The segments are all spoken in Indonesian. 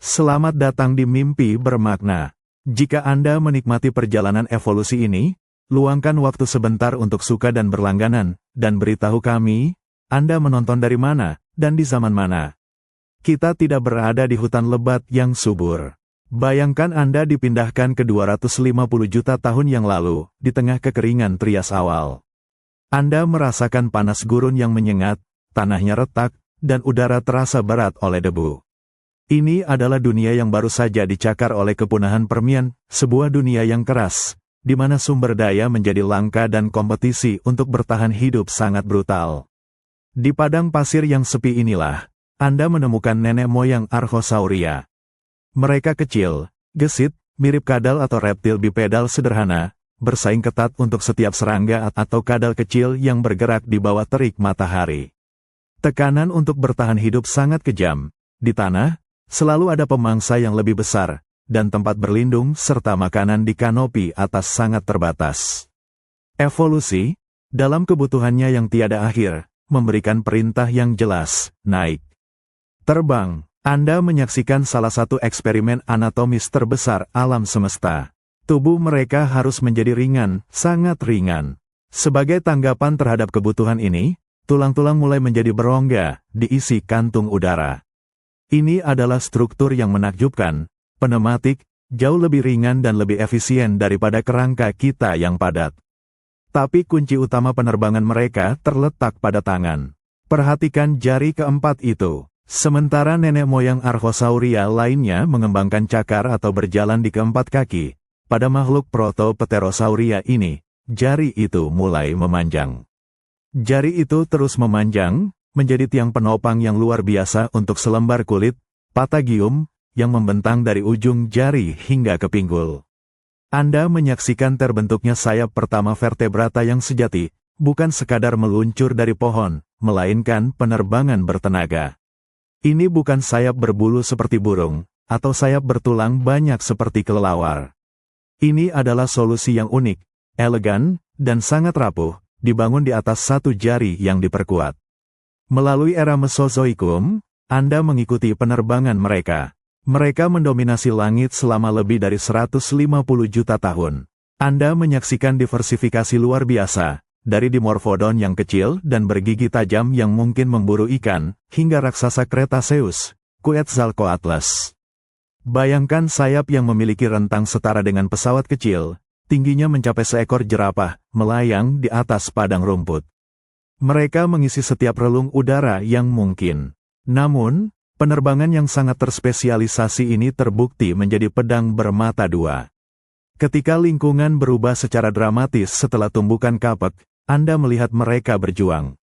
Selamat datang di Mimpi Bermakna. Jika Anda menikmati perjalanan evolusi ini, luangkan waktu sebentar untuk suka dan berlangganan, dan beritahu kami, Anda menonton dari mana, dan di zaman mana. Kita tidak berada di hutan lebat yang subur. Bayangkan Anda dipindahkan ke 250 juta tahun yang lalu, di tengah kekeringan Trias awal. Anda merasakan panas gurun yang menyengat, tanahnya retak, dan udara terasa berat oleh debu. Ini adalah dunia yang baru saja dicakar oleh kepunahan Permian, sebuah dunia yang keras, di mana sumber daya menjadi langka dan kompetisi untuk bertahan hidup sangat brutal. Di padang pasir yang sepi inilah, Anda menemukan nenek moyang Archosauria. Mereka kecil, gesit, mirip kadal atau reptil bipedal sederhana, bersaing ketat untuk setiap serangga atau kadal kecil yang bergerak di bawah terik matahari. Tekanan untuk bertahan hidup sangat kejam. Di tanah, selalu ada pemangsa yang lebih besar, dan tempat berlindung serta makanan di kanopi atas sangat terbatas. Evolusi, dalam kebutuhannya yang tiada akhir, memberikan perintah yang jelas, naik. Terbang, Anda menyaksikan salah satu eksperimen anatomis terbesar alam semesta. Tubuh mereka harus menjadi ringan, sangat ringan. Sebagai tanggapan terhadap kebutuhan ini, tulang-tulang mulai menjadi berongga, diisi kantung udara. Ini adalah struktur yang menakjubkan, pneumatik, jauh lebih ringan dan lebih efisien daripada kerangka kita yang padat. Tapi kunci utama penerbangan mereka terletak pada tangan. Perhatikan jari keempat itu. Sementara nenek moyang Archosauria lainnya mengembangkan cakar atau berjalan di keempat kaki, pada makhluk Proto-Pterosauria ini, jari itu mulai memanjang. Jari itu terus memanjang, menjadi tiang penopang yang luar biasa untuk selembar kulit, patagium, yang membentang dari ujung jari hingga ke pinggul. Anda menyaksikan terbentuknya sayap pertama vertebrata yang sejati, bukan sekadar meluncur dari pohon, melainkan penerbangan bertenaga. Ini bukan sayap berbulu seperti burung, atau sayap bertulang banyak seperti kelelawar. Ini adalah solusi yang unik, elegan, dan sangat rapuh, dibangun di atas satu jari yang diperkuat. Melalui era Mesozoikum, Anda mengikuti penerbangan mereka. Mereka mendominasi langit selama lebih dari 150 juta tahun. Anda menyaksikan diversifikasi luar biasa, dari Dimorphodon yang kecil dan bergigi tajam yang mungkin memburu ikan, hingga raksasa Cretaceous, Quetzalcoatlus. Bayangkan sayap yang memiliki rentang setara dengan pesawat kecil, tingginya mencapai seekor jerapah, melayang di atas padang rumput. Mereka mengisi setiap relung udara yang mungkin. Namun, penerbangan yang sangat terspesialisasi ini terbukti menjadi pedang bermata dua. Ketika lingkungan berubah secara dramatis setelah tumbukan kapek, Anda melihat mereka berjuang.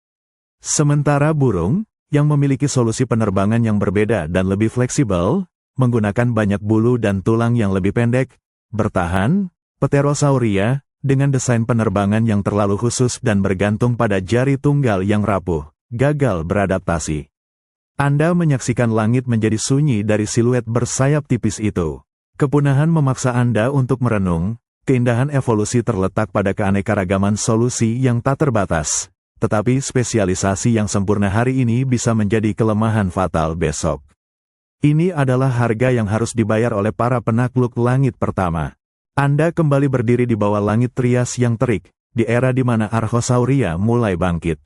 Sementara burung, yang memiliki solusi penerbangan yang berbeda dan lebih fleksibel, menggunakan banyak bulu dan tulang yang lebih pendek, bertahan, Pterosauria, dengan desain penerbangan yang terlalu khusus dan bergantung pada jari tunggal yang rapuh, gagal beradaptasi. Anda menyaksikan langit menjadi sunyi dari siluet bersayap tipis itu. Kepunahan memaksa Anda untuk merenung, keindahan evolusi terletak pada keanekaragaman solusi yang tak terbatas, tetapi spesialisasi yang sempurna hari ini bisa menjadi kelemahan fatal besok. Ini adalah harga yang harus dibayar oleh para penakluk langit pertama. Anda kembali berdiri di bawah langit Trias yang terik, di era di mana Archosauria mulai bangkit.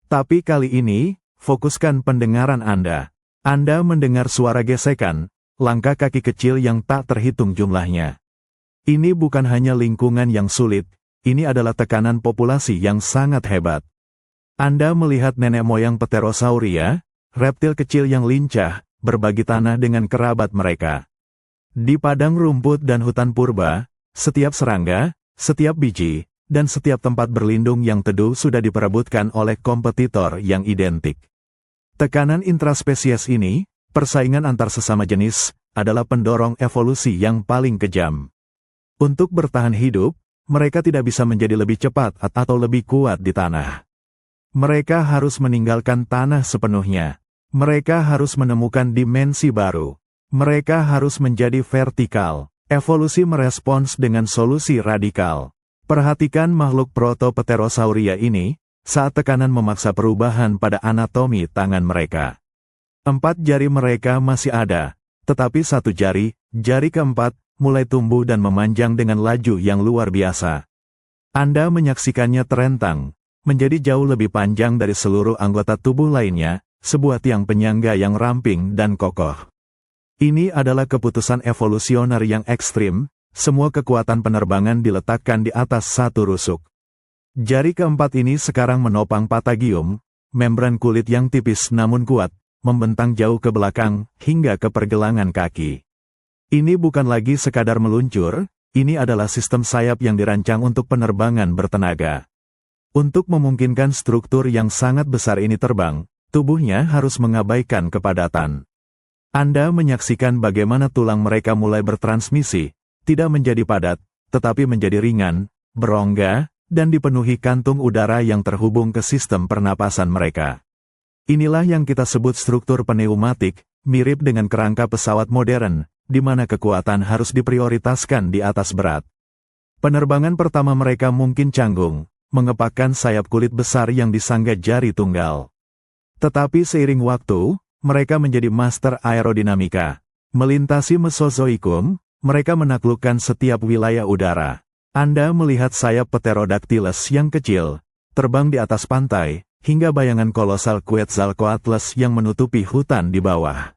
Tapi kali ini, fokuskan pendengaran Anda. Anda mendengar suara gesekan, langkah kaki kecil yang tak terhitung jumlahnya. Ini bukan hanya lingkungan yang sulit, ini adalah tekanan populasi yang sangat hebat. Anda melihat nenek moyang Pterosauria, reptil kecil yang lincah, berbagi tanah dengan kerabat mereka. Di padang rumput dan hutan purba, setiap serangga, setiap biji, dan setiap tempat berlindung yang teduh sudah diperebutkan oleh kompetitor yang identik. Tekanan intraspesies ini, persaingan antar sesama jenis, adalah pendorong evolusi yang paling kejam. Untuk bertahan hidup, mereka tidak bisa menjadi lebih cepat atau lebih kuat di tanah. Mereka harus meninggalkan tanah sepenuhnya. Mereka harus menemukan dimensi baru. Mereka harus menjadi vertikal. Evolusi merespons dengan solusi radikal. Perhatikan makhluk Proto-Pterosauria ini, saat tekanan memaksa perubahan pada anatomi tangan mereka. 4 jari mereka masih ada, Tetapi satu jari, jari keempat, mulai tumbuh dan memanjang dengan laju yang luar biasa. Anda menyaksikannya terentang, menjadi jauh lebih panjang dari seluruh anggota tubuh lainnya, sebuah tiang penyangga yang ramping dan kokoh. Ini adalah keputusan evolusioner yang ekstrim, semua kekuatan penerbangan diletakkan di atas satu rusuk. Jari keempat ini sekarang menopang patagium, membran kulit yang tipis namun kuat, membentang jauh ke belakang, hingga ke pergelangan kaki. Ini bukan lagi sekadar meluncur, ini adalah sistem sayap yang dirancang untuk penerbangan bertenaga. Untuk memungkinkan struktur yang sangat besar ini terbang, tubuhnya harus mengabaikan kepadatan. Anda menyaksikan bagaimana tulang mereka mulai bertransmisi, tidak menjadi padat, tetapi menjadi ringan, berongga, dan dipenuhi kantung udara yang terhubung ke sistem pernapasan mereka. Inilah yang kita sebut struktur pneumatik, mirip dengan kerangka pesawat modern, di mana kekuatan harus diprioritaskan di atas berat. Penerbangan pertama mereka mungkin canggung, mengepakkan sayap kulit besar yang disangga jari tunggal. Tetapi seiring waktu, mereka menjadi master aerodinamika. Melintasi Mesozoikum, mereka menaklukkan setiap wilayah udara. Anda melihat sayap Pterodactylus yang kecil, terbang di atas pantai, hingga bayangan kolosal Quetzalcoatlus yang menutupi hutan di bawah.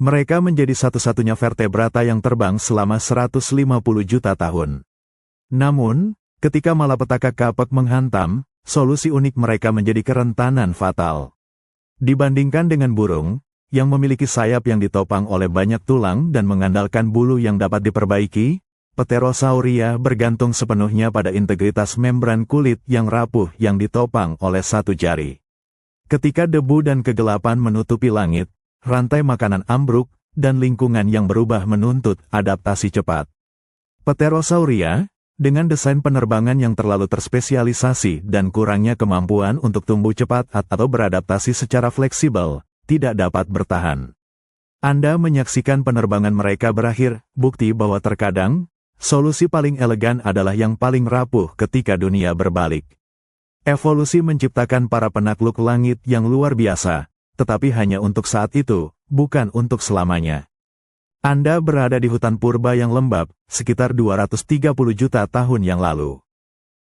Mereka menjadi satu-satunya vertebrata yang terbang selama 150 juta tahun. Namun, ketika malapetaka Kapek menghantam, solusi unik mereka menjadi kerentanan fatal. Dibandingkan dengan burung, yang memiliki sayap yang ditopang oleh banyak tulang dan mengandalkan bulu yang dapat diperbaiki, Pterosauria bergantung sepenuhnya pada integritas membran kulit yang rapuh yang ditopang oleh satu jari. Ketika debu dan kegelapan menutupi langit, rantai makanan ambruk, dan lingkungan yang berubah menuntut adaptasi cepat. Pterosauria, dengan desain penerbangan yang terlalu terspesialisasi dan kurangnya kemampuan untuk tumbuh cepat atau beradaptasi secara fleksibel, tidak dapat bertahan. Anda menyaksikan penerbangan mereka berakhir, bukti bahwa terkadang, solusi paling elegan adalah yang paling rapuh ketika dunia berbalik. Evolusi menciptakan para penakluk langit yang luar biasa, tetapi hanya untuk saat itu, bukan untuk selamanya. Anda berada di hutan purba yang lembab, sekitar 230 juta tahun yang lalu.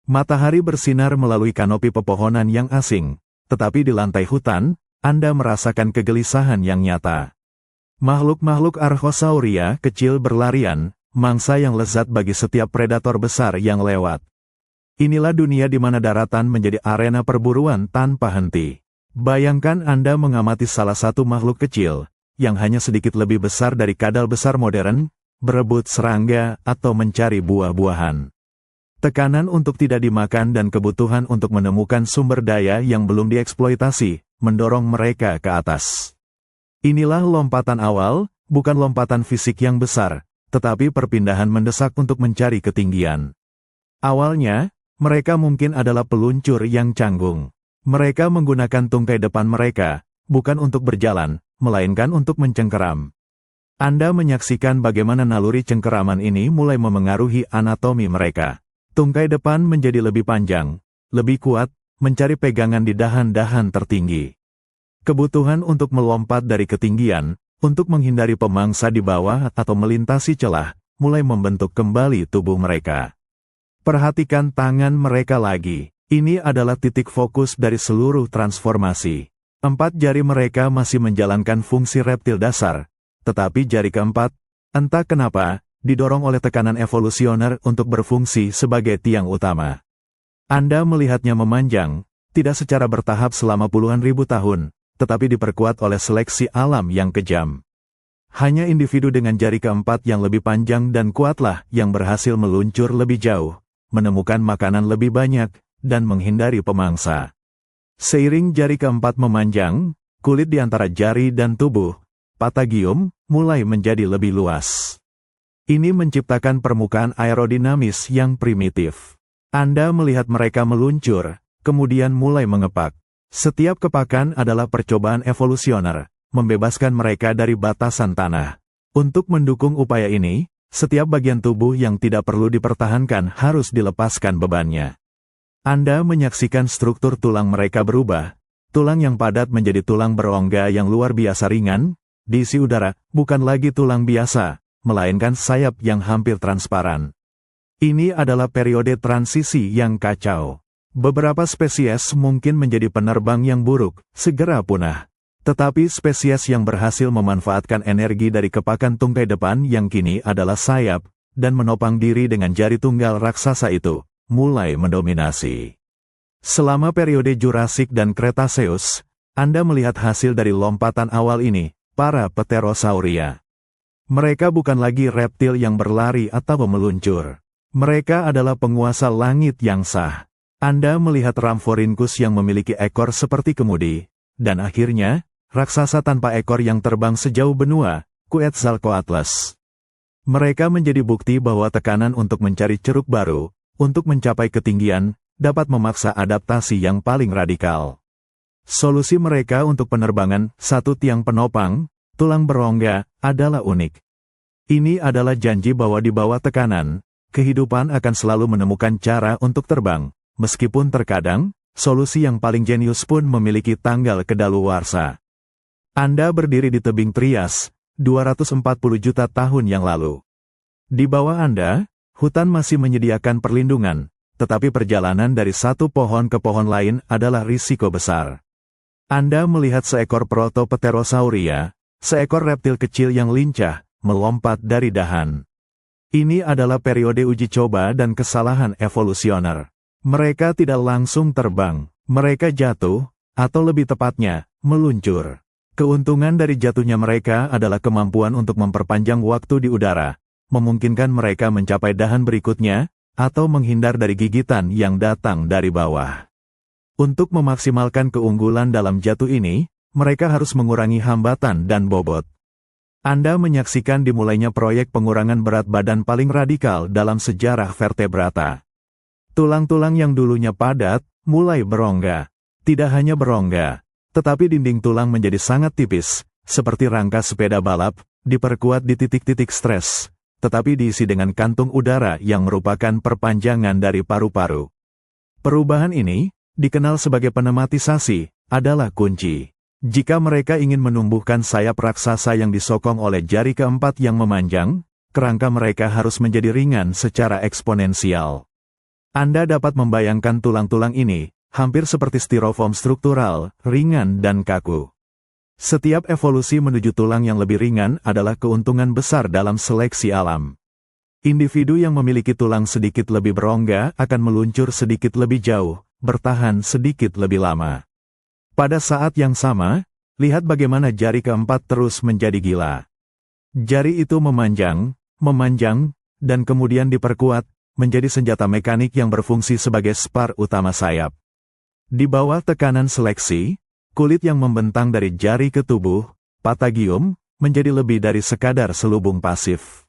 Matahari bersinar melalui kanopi pepohonan yang asing, tetapi di lantai hutan, Anda merasakan kegelisahan yang nyata. Makhluk-makhluk Archosauria kecil berlarian, mangsa yang lezat bagi setiap predator besar yang lewat. Inilah dunia di mana daratan menjadi arena perburuan tanpa henti. Bayangkan Anda mengamati salah satu makhluk kecil, yang hanya sedikit lebih besar dari kadal besar modern, berebut serangga atau mencari buah-buahan. Tekanan untuk tidak dimakan dan kebutuhan untuk menemukan sumber daya yang belum dieksploitasi, mendorong mereka ke atas. Inilah lompatan awal, bukan lompatan fisik yang besar, tetapi perpindahan mendesak untuk mencari ketinggian. Awalnya, mereka mungkin adalah peluncur yang canggung. Mereka menggunakan tungkai depan mereka, bukan untuk berjalan, melainkan untuk mencengkeram. Anda menyaksikan bagaimana naluri cengkeraman ini mulai memengaruhi anatomi mereka. Tungkai depan menjadi lebih panjang, lebih kuat, mencari pegangan di dahan-dahan tertinggi. Kebutuhan untuk melompat dari ketinggian, untuk menghindari pemangsa di bawah atau melintasi celah, mulai membentuk kembali tubuh mereka. Perhatikan tangan mereka lagi. Ini adalah titik fokus dari seluruh transformasi. 4 jari mereka masih menjalankan fungsi reptil dasar, tetapi jari keempat, entah kenapa, didorong oleh tekanan evolusioner untuk berfungsi sebagai tiang utama. Anda melihatnya memanjang, tidak secara bertahap selama puluhan ribu tahun, tetapi diperkuat oleh seleksi alam yang kejam. Hanya individu dengan jari keempat yang lebih panjang dan kuatlah yang berhasil meluncur lebih jauh, menemukan makanan lebih banyak, dan menghindari pemangsa. Seiring jari keempat memanjang, kulit di antara jari dan tubuh, patagium, mulai menjadi lebih luas. Ini menciptakan permukaan aerodinamis yang primitif. Anda melihat mereka meluncur, kemudian mulai mengepak. Setiap kepakan adalah percobaan evolusioner, membebaskan mereka dari batasan tanah. Untuk mendukung upaya ini, setiap bagian tubuh yang tidak perlu dipertahankan harus dilepaskan bebannya. Anda menyaksikan struktur tulang mereka berubah, tulang yang padat menjadi tulang berongga yang luar biasa ringan, diisi udara, bukan lagi tulang biasa, melainkan sayap yang hampir transparan. Ini adalah periode transisi yang kacau. Beberapa spesies mungkin menjadi penerbang yang buruk, segera punah. Tetapi spesies yang berhasil memanfaatkan energi dari kepakan tungkai depan yang kini adalah sayap, dan menopang diri dengan jari tunggal raksasa itu, mulai mendominasi. Selama periode Jurasik dan Kretaseus, Anda melihat hasil dari lompatan awal ini, para Pterosauria. Mereka bukan lagi reptil yang berlari atau meluncur. Mereka adalah penguasa langit yang sah. Anda melihat Rhamphorhynchus yang memiliki ekor seperti kemudi, dan akhirnya, raksasa tanpa ekor yang terbang sejauh benua, Quetzalcoatlus. Mereka menjadi bukti bahwa tekanan untuk mencari ceruk baru, untuk mencapai ketinggian, dapat memaksa adaptasi yang paling radikal. Solusi mereka untuk penerbangan, satu tiang penopang, tulang berongga, adalah unik. Ini adalah janji bahwa di bawah tekanan, kehidupan akan selalu menemukan cara untuk terbang, meskipun terkadang, solusi yang paling jenius pun memiliki tanggal kedaluarsa. Anda berdiri di tebing Trias, 240 juta tahun yang lalu. Di bawah Anda, hutan masih menyediakan perlindungan, tetapi perjalanan dari satu pohon ke pohon lain adalah risiko besar. Anda melihat seekor Proto-Pterosauria, seekor reptil kecil yang lincah, melompat dari dahan. Ini adalah periode uji coba dan kesalahan evolusioner. Mereka tidak langsung terbang, mereka jatuh, atau lebih tepatnya, meluncur. Keuntungan dari jatuhnya mereka adalah kemampuan untuk memperpanjang waktu di udara, memungkinkan mereka mencapai dahan berikutnya, atau menghindar dari gigitan yang datang dari bawah. Untuk memaksimalkan keunggulan dalam jatuh ini, mereka harus mengurangi hambatan dan bobot. Anda menyaksikan dimulainya proyek pengurangan berat badan paling radikal dalam sejarah vertebrata. Tulang-tulang yang dulunya padat, mulai berongga. Tidak hanya berongga, tetapi dinding tulang menjadi sangat tipis, seperti rangka sepeda balap, diperkuat di titik-titik stres, tetapi diisi dengan kantung udara yang merupakan perpanjangan dari paru-paru. Perubahan ini, dikenal sebagai pneumatisasi, adalah kunci. Jika mereka ingin menumbuhkan sayap raksasa yang disokong oleh jari keempat yang memanjang, kerangka mereka harus menjadi ringan secara eksponensial. Anda dapat membayangkan tulang-tulang ini, hampir seperti styrofoam struktural, ringan dan kaku. Setiap evolusi menuju tulang yang lebih ringan adalah keuntungan besar dalam seleksi alam. Individu yang memiliki tulang sedikit lebih berongga akan meluncur sedikit lebih jauh, bertahan sedikit lebih lama. Pada saat yang sama, lihat bagaimana jari keempat terus menjadi gila. Jari itu memanjang, dan kemudian diperkuat, menjadi senjata mekanik yang berfungsi sebagai spar utama sayap. Di bawah tekanan seleksi, kulit yang membentang dari jari ke tubuh, patagium, menjadi lebih dari sekadar selubung pasif.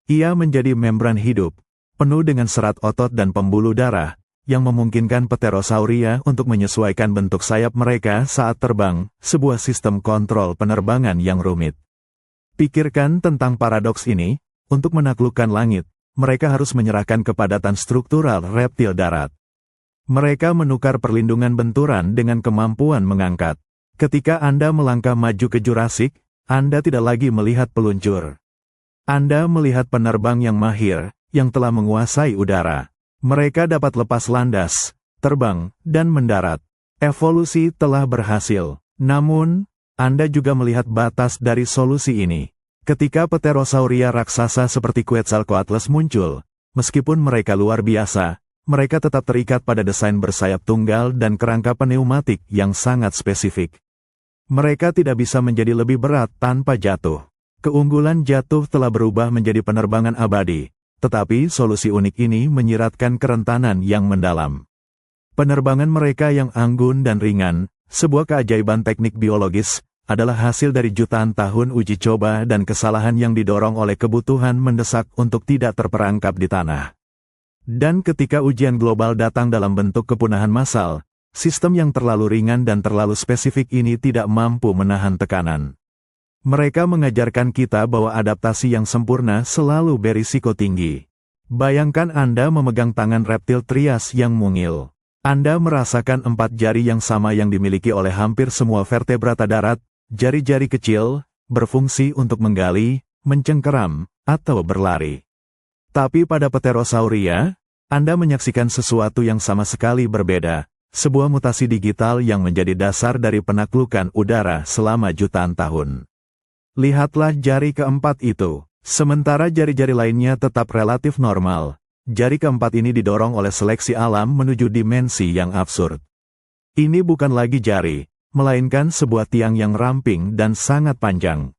Ia menjadi membran hidup, penuh dengan serat otot dan pembuluh darah, yang memungkinkan Pterosauria untuk menyesuaikan bentuk sayap mereka saat terbang, sebuah sistem kontrol penerbangan yang rumit. Pikirkan tentang paradoks ini, untuk menaklukkan langit, mereka harus menyerahkan kepadatan struktural reptil darat. Mereka menukar perlindungan benturan dengan kemampuan mengangkat. Ketika Anda melangkah maju ke Jurasik, Anda tidak lagi melihat peluncur. Anda melihat penerbang yang mahir, yang telah menguasai udara. Mereka dapat lepas landas, terbang, dan mendarat. Evolusi telah berhasil. Namun, Anda juga melihat batas dari solusi ini. Ketika Pterosauria raksasa seperti Quetzalcoatlus muncul, meskipun mereka luar biasa, mereka tetap terikat pada desain bersayap tunggal dan kerangka pneumatik yang sangat spesifik. Mereka tidak bisa menjadi lebih berat tanpa jatuh. Keunggulan jatuh telah berubah menjadi penerbangan abadi, tetapi solusi unik ini menyiratkan kerentanan yang mendalam. Penerbangan mereka yang anggun dan ringan, sebuah keajaiban teknik biologis, adalah hasil dari jutaan tahun uji coba dan kesalahan yang didorong oleh kebutuhan mendesak untuk tidak terperangkap di tanah. Dan ketika ujian global datang dalam bentuk kepunahan massal, sistem yang terlalu ringan dan terlalu spesifik ini tidak mampu menahan tekanan. Mereka mengajarkan kita bahwa adaptasi yang sempurna selalu berisiko tinggi. Bayangkan Anda memegang tangan reptil Trias yang mungil. Anda merasakan 4 jari yang sama yang dimiliki oleh hampir semua vertebrata darat, jari-jari kecil, berfungsi untuk menggali, mencengkeram, atau berlari. Tapi pada Pterosauria, Anda menyaksikan sesuatu yang sama sekali berbeda, sebuah mutasi digital yang menjadi dasar dari penaklukan udara selama jutaan tahun. Lihatlah jari keempat itu. Sementara jari-jari lainnya tetap relatif normal, jari keempat ini didorong oleh seleksi alam menuju dimensi yang absurd. Ini bukan lagi jari, melainkan sebuah tiang yang ramping dan sangat panjang.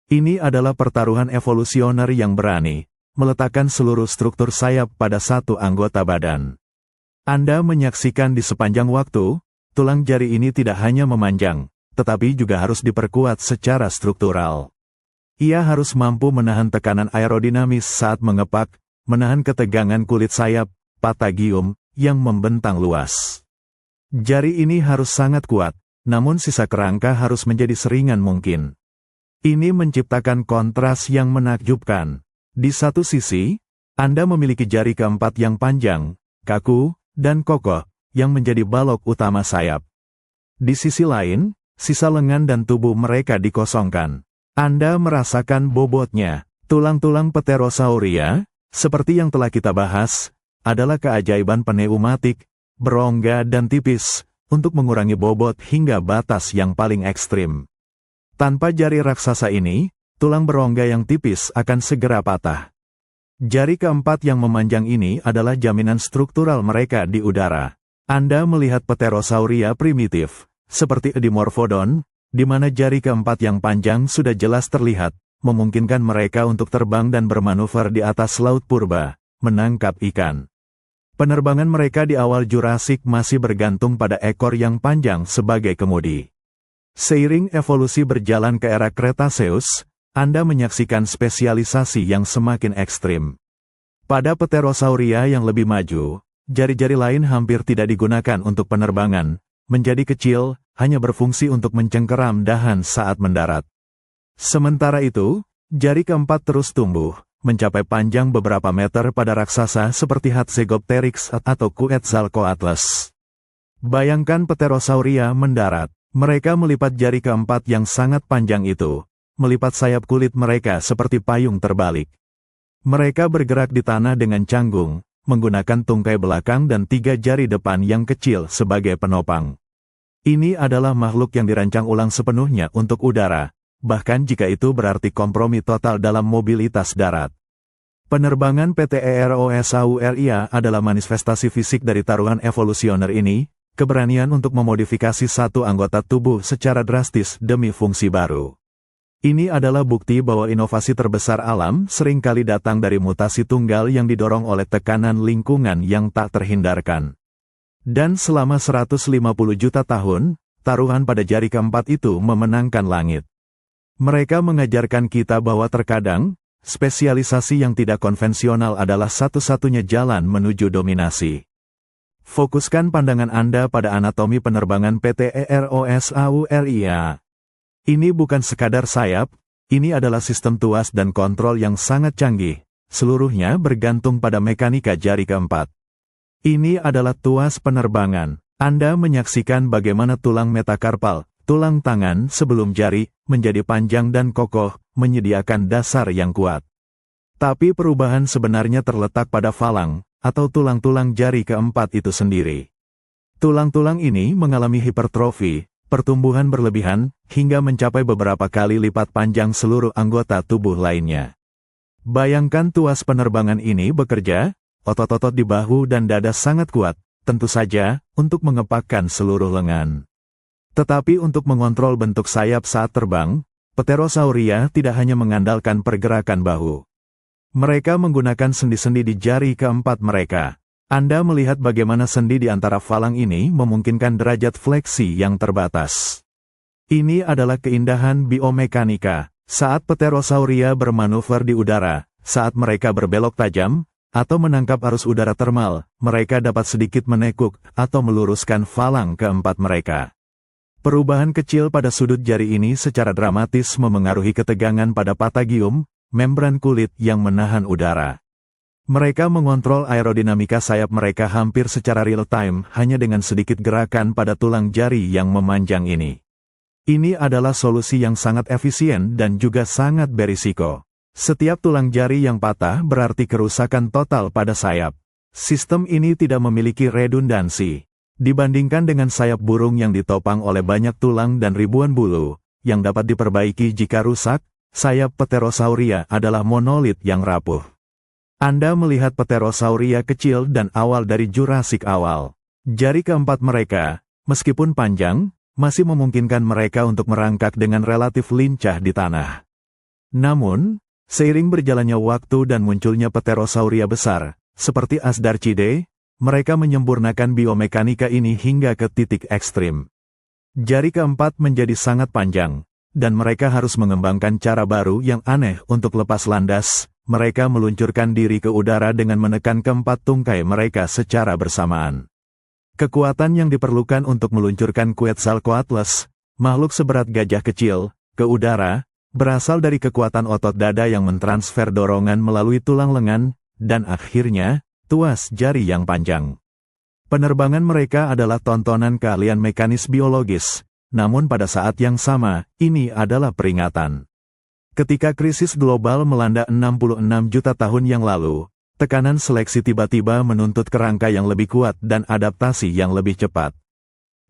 Ini adalah pertaruhan evolusioner yang berani, meletakkan seluruh struktur sayap pada satu anggota badan. Anda menyaksikan di sepanjang waktu, tulang jari ini tidak hanya memanjang, tetapi juga harus diperkuat secara struktural. Ia harus mampu menahan tekanan aerodinamis saat mengepak, menahan ketegangan kulit sayap, patagium, yang membentang luas. Jari ini harus sangat kuat, namun sisa kerangka harus menjadi seringan mungkin. Ini menciptakan kontras yang menakjubkan. Di satu sisi, Anda memiliki jari keempat yang panjang, kaku, dan kokoh, yang menjadi balok utama sayap. Di sisi lain, sisa lengan dan tubuh mereka dikosongkan. Anda merasakan bobotnya. Tulang-tulang Pterosauria, seperti yang telah kita bahas, adalah keajaiban pneumatik, berongga dan tipis, untuk mengurangi bobot hingga batas yang paling ekstrim. Tanpa jari raksasa ini, tulang berongga yang tipis akan segera patah. Jari keempat yang memanjang ini adalah jaminan struktural mereka di udara. Anda melihat Pterosauria primitif, seperti Dimorphodon, di mana jari keempat yang panjang sudah jelas terlihat, memungkinkan mereka untuk terbang dan bermanuver di atas laut purba, menangkap ikan. Penerbangan mereka di awal Jurassik masih bergantung pada ekor yang panjang sebagai kemudi. Seiring evolusi berjalan ke era Cretaceous, Anda menyaksikan spesialisasi yang semakin ekstrim. Pada Pterosauria yang lebih maju, jari-jari lain hampir tidak digunakan untuk penerbangan, menjadi kecil, hanya berfungsi untuk mencengkeram dahan saat mendarat. Sementara itu, jari keempat terus tumbuh, mencapai panjang beberapa meter pada raksasa seperti Hatzegopteryx atau Quetzalcoatlus. Bayangkan Pterosauria mendarat, mereka melipat jari keempat yang sangat panjang itu, melipat sayap kulit mereka seperti payung terbalik. Mereka bergerak di tanah dengan canggung, menggunakan tungkai belakang dan 3 jari depan yang kecil sebagai penopang. Ini adalah makhluk yang dirancang ulang sepenuhnya untuk udara, bahkan jika itu berarti kompromi total dalam mobilitas darat. Penerbangan Pterosauria adalah manifestasi fisik dari taruhan evolusioner ini, keberanian untuk memodifikasi satu anggota tubuh secara drastis demi fungsi baru. Ini adalah bukti bahwa inovasi terbesar alam seringkali datang dari mutasi tunggal yang didorong oleh tekanan lingkungan yang tak terhindarkan. Dan selama 150 juta tahun, taruhan pada jari keempat itu memenangkan langit. Mereka mengajarkan kita bahwa terkadang, spesialisasi yang tidak konvensional adalah satu-satunya jalan menuju dominasi. Fokuskan pandangan Anda pada anatomi penerbangan Pterosauria. Ini bukan sekadar sayap, ini adalah sistem tuas dan kontrol yang sangat canggih, seluruhnya bergantung pada mekanika jari keempat. Ini adalah tuas penerbangan. Anda menyaksikan bagaimana tulang metakarpal, tulang tangan sebelum jari, menjadi panjang dan kokoh, menyediakan dasar yang kuat. Tapi perubahan sebenarnya terletak pada falang, atau tulang-tulang jari keempat itu sendiri. Tulang-tulang ini mengalami hipertrofi, pertumbuhan berlebihan, hingga mencapai beberapa kali lipat panjang seluruh anggota tubuh lainnya. Bayangkan tuas penerbangan ini bekerja, otot-otot di bahu dan dada sangat kuat, tentu saja, untuk mengepakkan seluruh lengan. Tetapi untuk mengontrol bentuk sayap saat terbang, Pterosauria tidak hanya mengandalkan pergerakan bahu. Mereka menggunakan sendi-sendi di jari keempat mereka. Anda melihat bagaimana sendi di antara falang ini memungkinkan derajat fleksi yang terbatas. Ini adalah keindahan biomekanika. Saat Pterosauria bermanuver di udara, saat mereka berbelok tajam, atau menangkap arus udara termal, mereka dapat sedikit menekuk atau meluruskan falang keempat mereka. Perubahan kecil pada sudut jari ini secara dramatis memengaruhi ketegangan pada patagium, membran kulit yang menahan udara. Mereka mengontrol aerodinamika sayap mereka hampir secara real-time hanya dengan sedikit gerakan pada tulang jari yang memanjang ini. Ini adalah solusi yang sangat efisien dan juga sangat berisiko. Setiap tulang jari yang patah berarti kerusakan total pada sayap. Sistem ini tidak memiliki redundansi. Dibandingkan dengan sayap burung yang ditopang oleh banyak tulang dan ribuan bulu, yang dapat diperbaiki jika rusak, sayap Pterosauria adalah monolit yang rapuh. Anda melihat Pterosauria kecil dan awal dari Jurassic awal. Jari keempat mereka, meskipun panjang, masih memungkinkan mereka untuk merangkak dengan relatif lincah di tanah. Namun, seiring berjalannya waktu dan munculnya Pterosauria besar, seperti Asdarchidae, mereka menyempurnakan biomekanika ini hingga ke titik ekstrim. Jari keempat menjadi sangat panjang, dan mereka harus mengembangkan cara baru yang aneh untuk lepas landas. Mereka meluncurkan diri ke udara dengan menekan keempat tungkai mereka secara bersamaan. Kekuatan yang diperlukan untuk meluncurkan Quetzalcoatlus, makhluk seberat gajah kecil, ke udara, berasal dari kekuatan otot dada yang mentransfer dorongan melalui tulang lengan, dan akhirnya, tuas jari yang panjang. Penerbangan mereka adalah tontonan keahlian mekanis biologis, namun pada saat yang sama, ini adalah peringatan. Ketika krisis global melanda 66 juta tahun yang lalu, tekanan seleksi tiba-tiba menuntut kerangka yang lebih kuat dan adaptasi yang lebih cepat.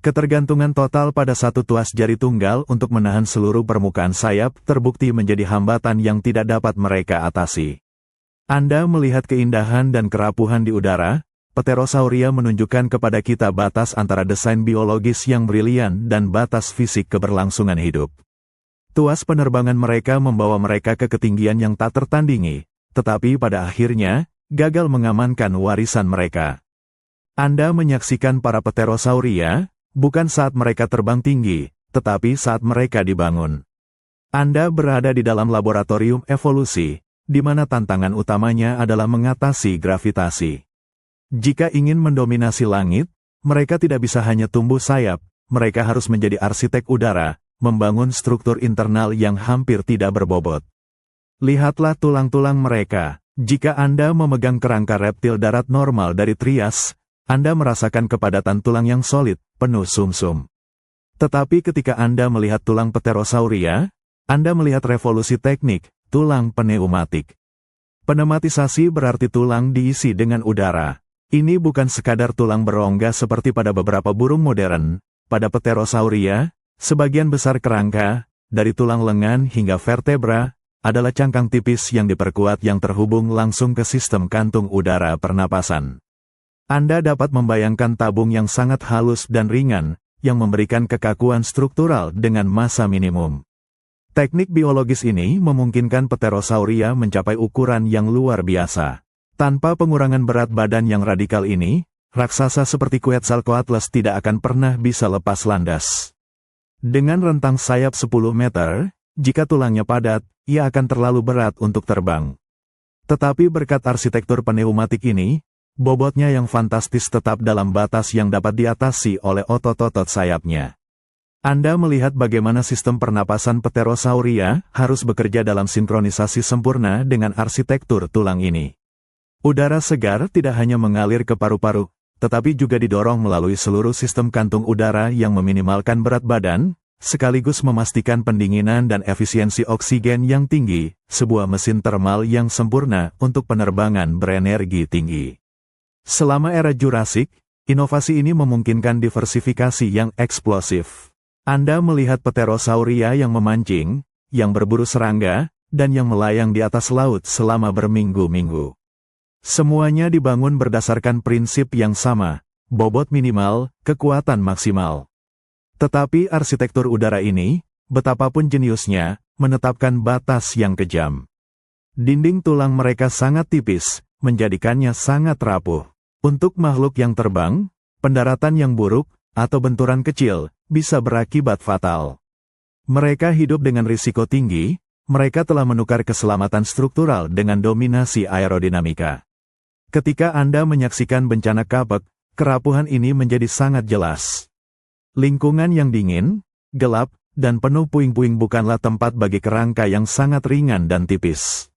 Ketergantungan total pada satu tuas jari tunggal untuk menahan seluruh permukaan sayap terbukti menjadi hambatan yang tidak dapat mereka atasi. Anda melihat keindahan dan kerapuhan di udara, Pterosauria menunjukkan kepada kita batas antara desain biologis yang brilian dan batas fisik keberlangsungan hidup. Tuas penerbangan mereka membawa mereka ke ketinggian yang tak tertandingi, tetapi pada akhirnya, gagal mengamankan warisan mereka. Anda menyaksikan para Pterosauria, bukan saat mereka terbang tinggi, tetapi saat mereka dibangun. Anda berada di dalam laboratorium evolusi, di mana tantangan utamanya adalah mengatasi gravitasi. Jika ingin mendominasi langit, mereka tidak bisa hanya tumbuh sayap, mereka harus menjadi arsitek udara, membangun struktur internal yang hampir tidak berbobot. Lihatlah tulang-tulang mereka. Jika Anda memegang kerangka reptil darat normal dari Trias, Anda merasakan kepadatan tulang yang solid, penuh sumsum. Tetapi ketika Anda melihat tulang Pterosauria, Anda melihat revolusi teknik, tulang pneumatik. Pneumatisasi berarti tulang diisi dengan udara. Ini bukan sekadar tulang berongga seperti pada beberapa burung modern. Pada Pterosauria, sebagian besar kerangka, dari tulang lengan hingga vertebra, adalah cangkang tipis yang diperkuat yang terhubung langsung ke sistem kantung udara pernapasan. Anda dapat membayangkan tabung yang sangat halus dan ringan, yang memberikan kekakuan struktural dengan massa minimum. Teknik biologis ini memungkinkan Pterosauria mencapai ukuran yang luar biasa. Tanpa pengurangan berat badan yang radikal ini, raksasa seperti Quetzalcoatlus tidak akan pernah bisa lepas landas. Dengan rentang sayap 10 meter, jika tulangnya padat, ia akan terlalu berat untuk terbang. Tetapi berkat arsitektur pneumatik ini, bobotnya yang fantastis tetap dalam batas yang dapat diatasi oleh otot-otot sayapnya. Anda melihat bagaimana sistem pernapasan Pterosauria harus bekerja dalam sinkronisasi sempurna dengan arsitektur tulang ini. Udara segar tidak hanya mengalir ke paru-paru, tetapi juga didorong melalui seluruh sistem kantung udara yang meminimalkan berat badan, sekaligus memastikan pendinginan dan efisiensi oksigen yang tinggi, sebuah mesin termal yang sempurna untuk penerbangan berenergi tinggi. Selama era Jurassic, inovasi ini memungkinkan diversifikasi yang eksplosif. Anda melihat Pterosauria yang memancing, yang berburu serangga, dan yang melayang di atas laut selama berminggu-minggu. Semuanya dibangun berdasarkan prinsip yang sama, bobot minimal, kekuatan maksimal. Tetapi arsitektur udara ini, betapapun jeniusnya, menetapkan batas yang kejam. Dinding tulang mereka sangat tipis, menjadikannya sangat rapuh. Untuk makhluk yang terbang, pendaratan yang buruk, atau benturan kecil, bisa berakibat fatal. Mereka hidup dengan risiko tinggi, mereka telah menukar keselamatan struktural dengan dominasi aerodinamika. Ketika Anda menyaksikan bencana kapek, kerapuhan ini menjadi sangat jelas. Lingkungan yang dingin, gelap, dan penuh puing-puing bukanlah tempat bagi kerangka yang sangat ringan dan tipis.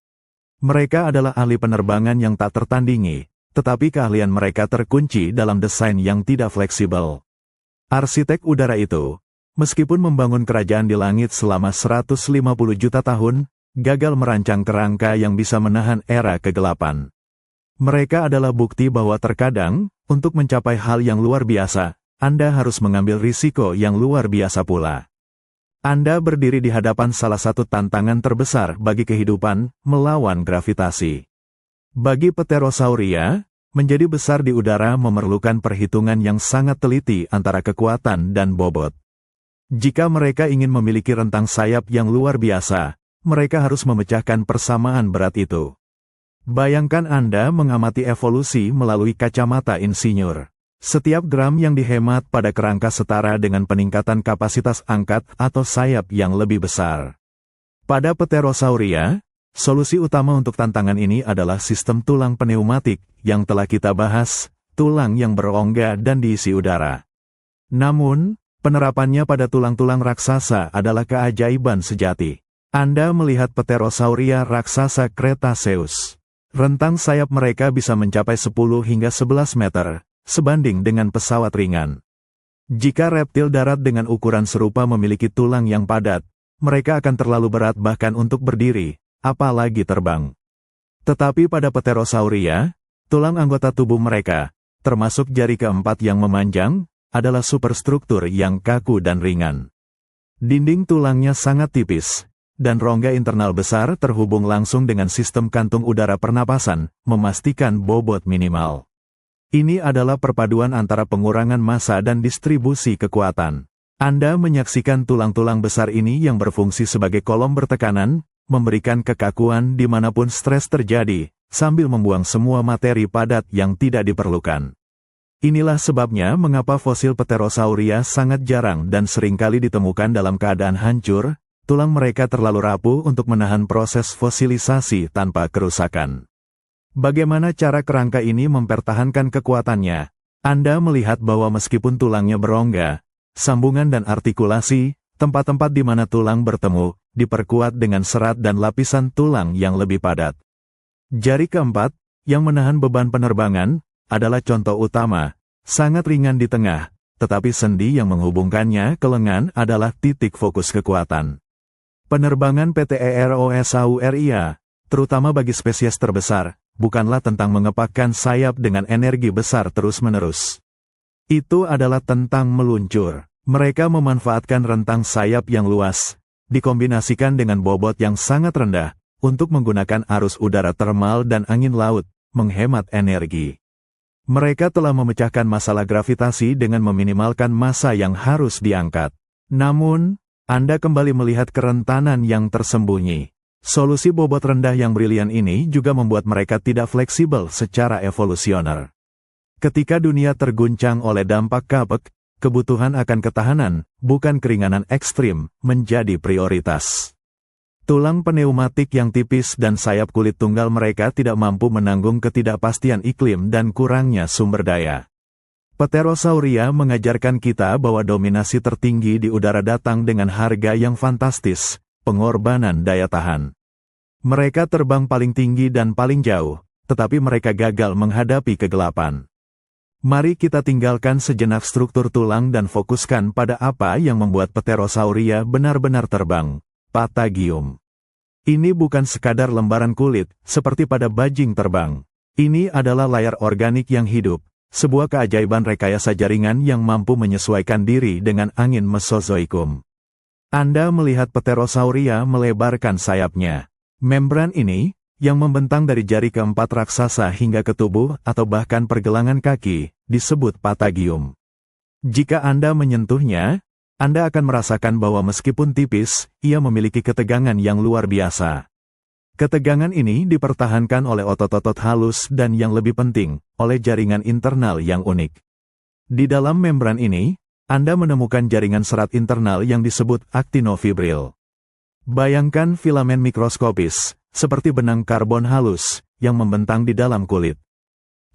Mereka adalah ahli penerbangan yang tak tertandingi, tetapi keahlian mereka terkunci dalam desain yang tidak fleksibel. Arsitek udara itu, Meskipun membangun kerajaan di langit selama 150 juta tahun, gagal merancang kerangka yang bisa menahan era kegelapan. Mereka adalah bukti bahwa terkadang, untuk mencapai hal yang luar biasa, Anda harus mengambil risiko yang luar biasa pula. Anda berdiri di hadapan salah satu tantangan terbesar bagi kehidupan, melawan gravitasi. Bagi Pterosauria, menjadi besar di udara memerlukan perhitungan yang sangat teliti antara kekuatan dan bobot. Jika mereka ingin memiliki rentang sayap yang luar biasa, mereka harus memecahkan persamaan berat itu. Bayangkan Anda mengamati evolusi melalui kacamata insinyur. Setiap gram yang dihemat pada kerangka setara dengan peningkatan kapasitas angkat atau sayap yang lebih besar. Pada Pterosauria, solusi utama untuk tantangan ini adalah sistem tulang pneumatik yang telah kita bahas, tulang yang berongga dan diisi udara. Namun, penerapannya pada tulang-tulang raksasa adalah keajaiban sejati. Anda melihat Pterosauria raksasa Cretaceous. Rentang sayap mereka bisa mencapai 10 hingga 11 meter, sebanding dengan pesawat ringan. Jika reptil darat dengan ukuran serupa memiliki tulang yang padat, mereka akan terlalu berat bahkan untuk berdiri, apalagi terbang. Tetapi pada Pterosauria, tulang anggota tubuh mereka, termasuk jari keempat yang memanjang, adalah superstruktur yang kaku dan ringan. Dinding tulangnya sangat tipis, dan rongga internal besar terhubung langsung dengan sistem kantung udara pernapasan, memastikan bobot minimal. Ini adalah perpaduan antara pengurangan massa dan distribusi kekuatan. Anda menyaksikan tulang-tulang besar ini yang berfungsi sebagai kolom bertekanan, memberikan kekakuan dimanapun stres terjadi, sambil membuang semua materi padat yang tidak diperlukan. Inilah sebabnya mengapa fosil Pterosauria sangat jarang dan seringkali ditemukan dalam keadaan hancur, tulang mereka terlalu rapuh untuk menahan proses fosilisasi tanpa kerusakan. Bagaimana cara kerangka ini mempertahankan kekuatannya? Anda melihat bahwa meskipun tulangnya berongga, sambungan dan artikulasi, tempat-tempat di mana tulang bertemu, diperkuat dengan serat dan lapisan tulang yang lebih padat. Jari keempat, yang menahan beban penerbangan, adalah contoh utama, sangat ringan di tengah, tetapi sendi yang menghubungkannya ke lengan adalah titik fokus kekuatan. Penerbangan Pterosauria, terutama bagi spesies terbesar, bukanlah tentang mengepakkan sayap dengan energi besar terus-menerus. Itu adalah tentang meluncur. Mereka memanfaatkan rentang sayap yang luas, dikombinasikan dengan bobot yang sangat rendah, untuk menggunakan arus udara termal dan angin laut, menghemat energi. Mereka telah memecahkan masalah gravitasi dengan meminimalkan massa yang harus diangkat. Namun, Anda kembali melihat kerentanan yang tersembunyi. Solusi bobot rendah yang brilian ini juga membuat mereka tidak fleksibel secara evolusioner. Ketika dunia terguncang oleh dampak kabek, kebutuhan akan ketahanan, bukan keringanan ekstrim, menjadi prioritas. Tulang pneumatik yang tipis dan sayap kulit tunggal mereka tidak mampu menanggung ketidakpastian iklim dan kurangnya sumber daya. Pterosauria mengajarkan kita bahwa dominasi tertinggi di udara datang dengan harga yang fantastis, pengorbanan daya tahan. Mereka terbang paling tinggi dan paling jauh, tetapi mereka gagal menghadapi kegelapan. Mari kita tinggalkan sejenak struktur tulang dan fokuskan pada apa yang membuat Pterosauria benar-benar terbang. Patagium. Ini bukan sekadar lembaran kulit, seperti pada bajing terbang. Ini adalah layar organik yang hidup, sebuah keajaiban rekayasa jaringan yang mampu menyesuaikan diri dengan angin Mesozoikum. Anda melihat Pterosauria melebarkan sayapnya. Membran ini, yang membentang dari jari keempat raksasa hingga ke tubuh atau bahkan pergelangan kaki, disebut patagium. Jika Anda menyentuhnya, Anda akan merasakan bahwa meskipun tipis, ia memiliki ketegangan yang luar biasa. Ketegangan ini dipertahankan oleh otot-otot halus dan yang lebih penting, oleh jaringan internal yang unik. Di dalam membran ini, Anda menemukan jaringan serat internal yang disebut aktinofibril. Bayangkan filamen mikroskopis, seperti benang karbon halus, yang membentang di dalam kulit.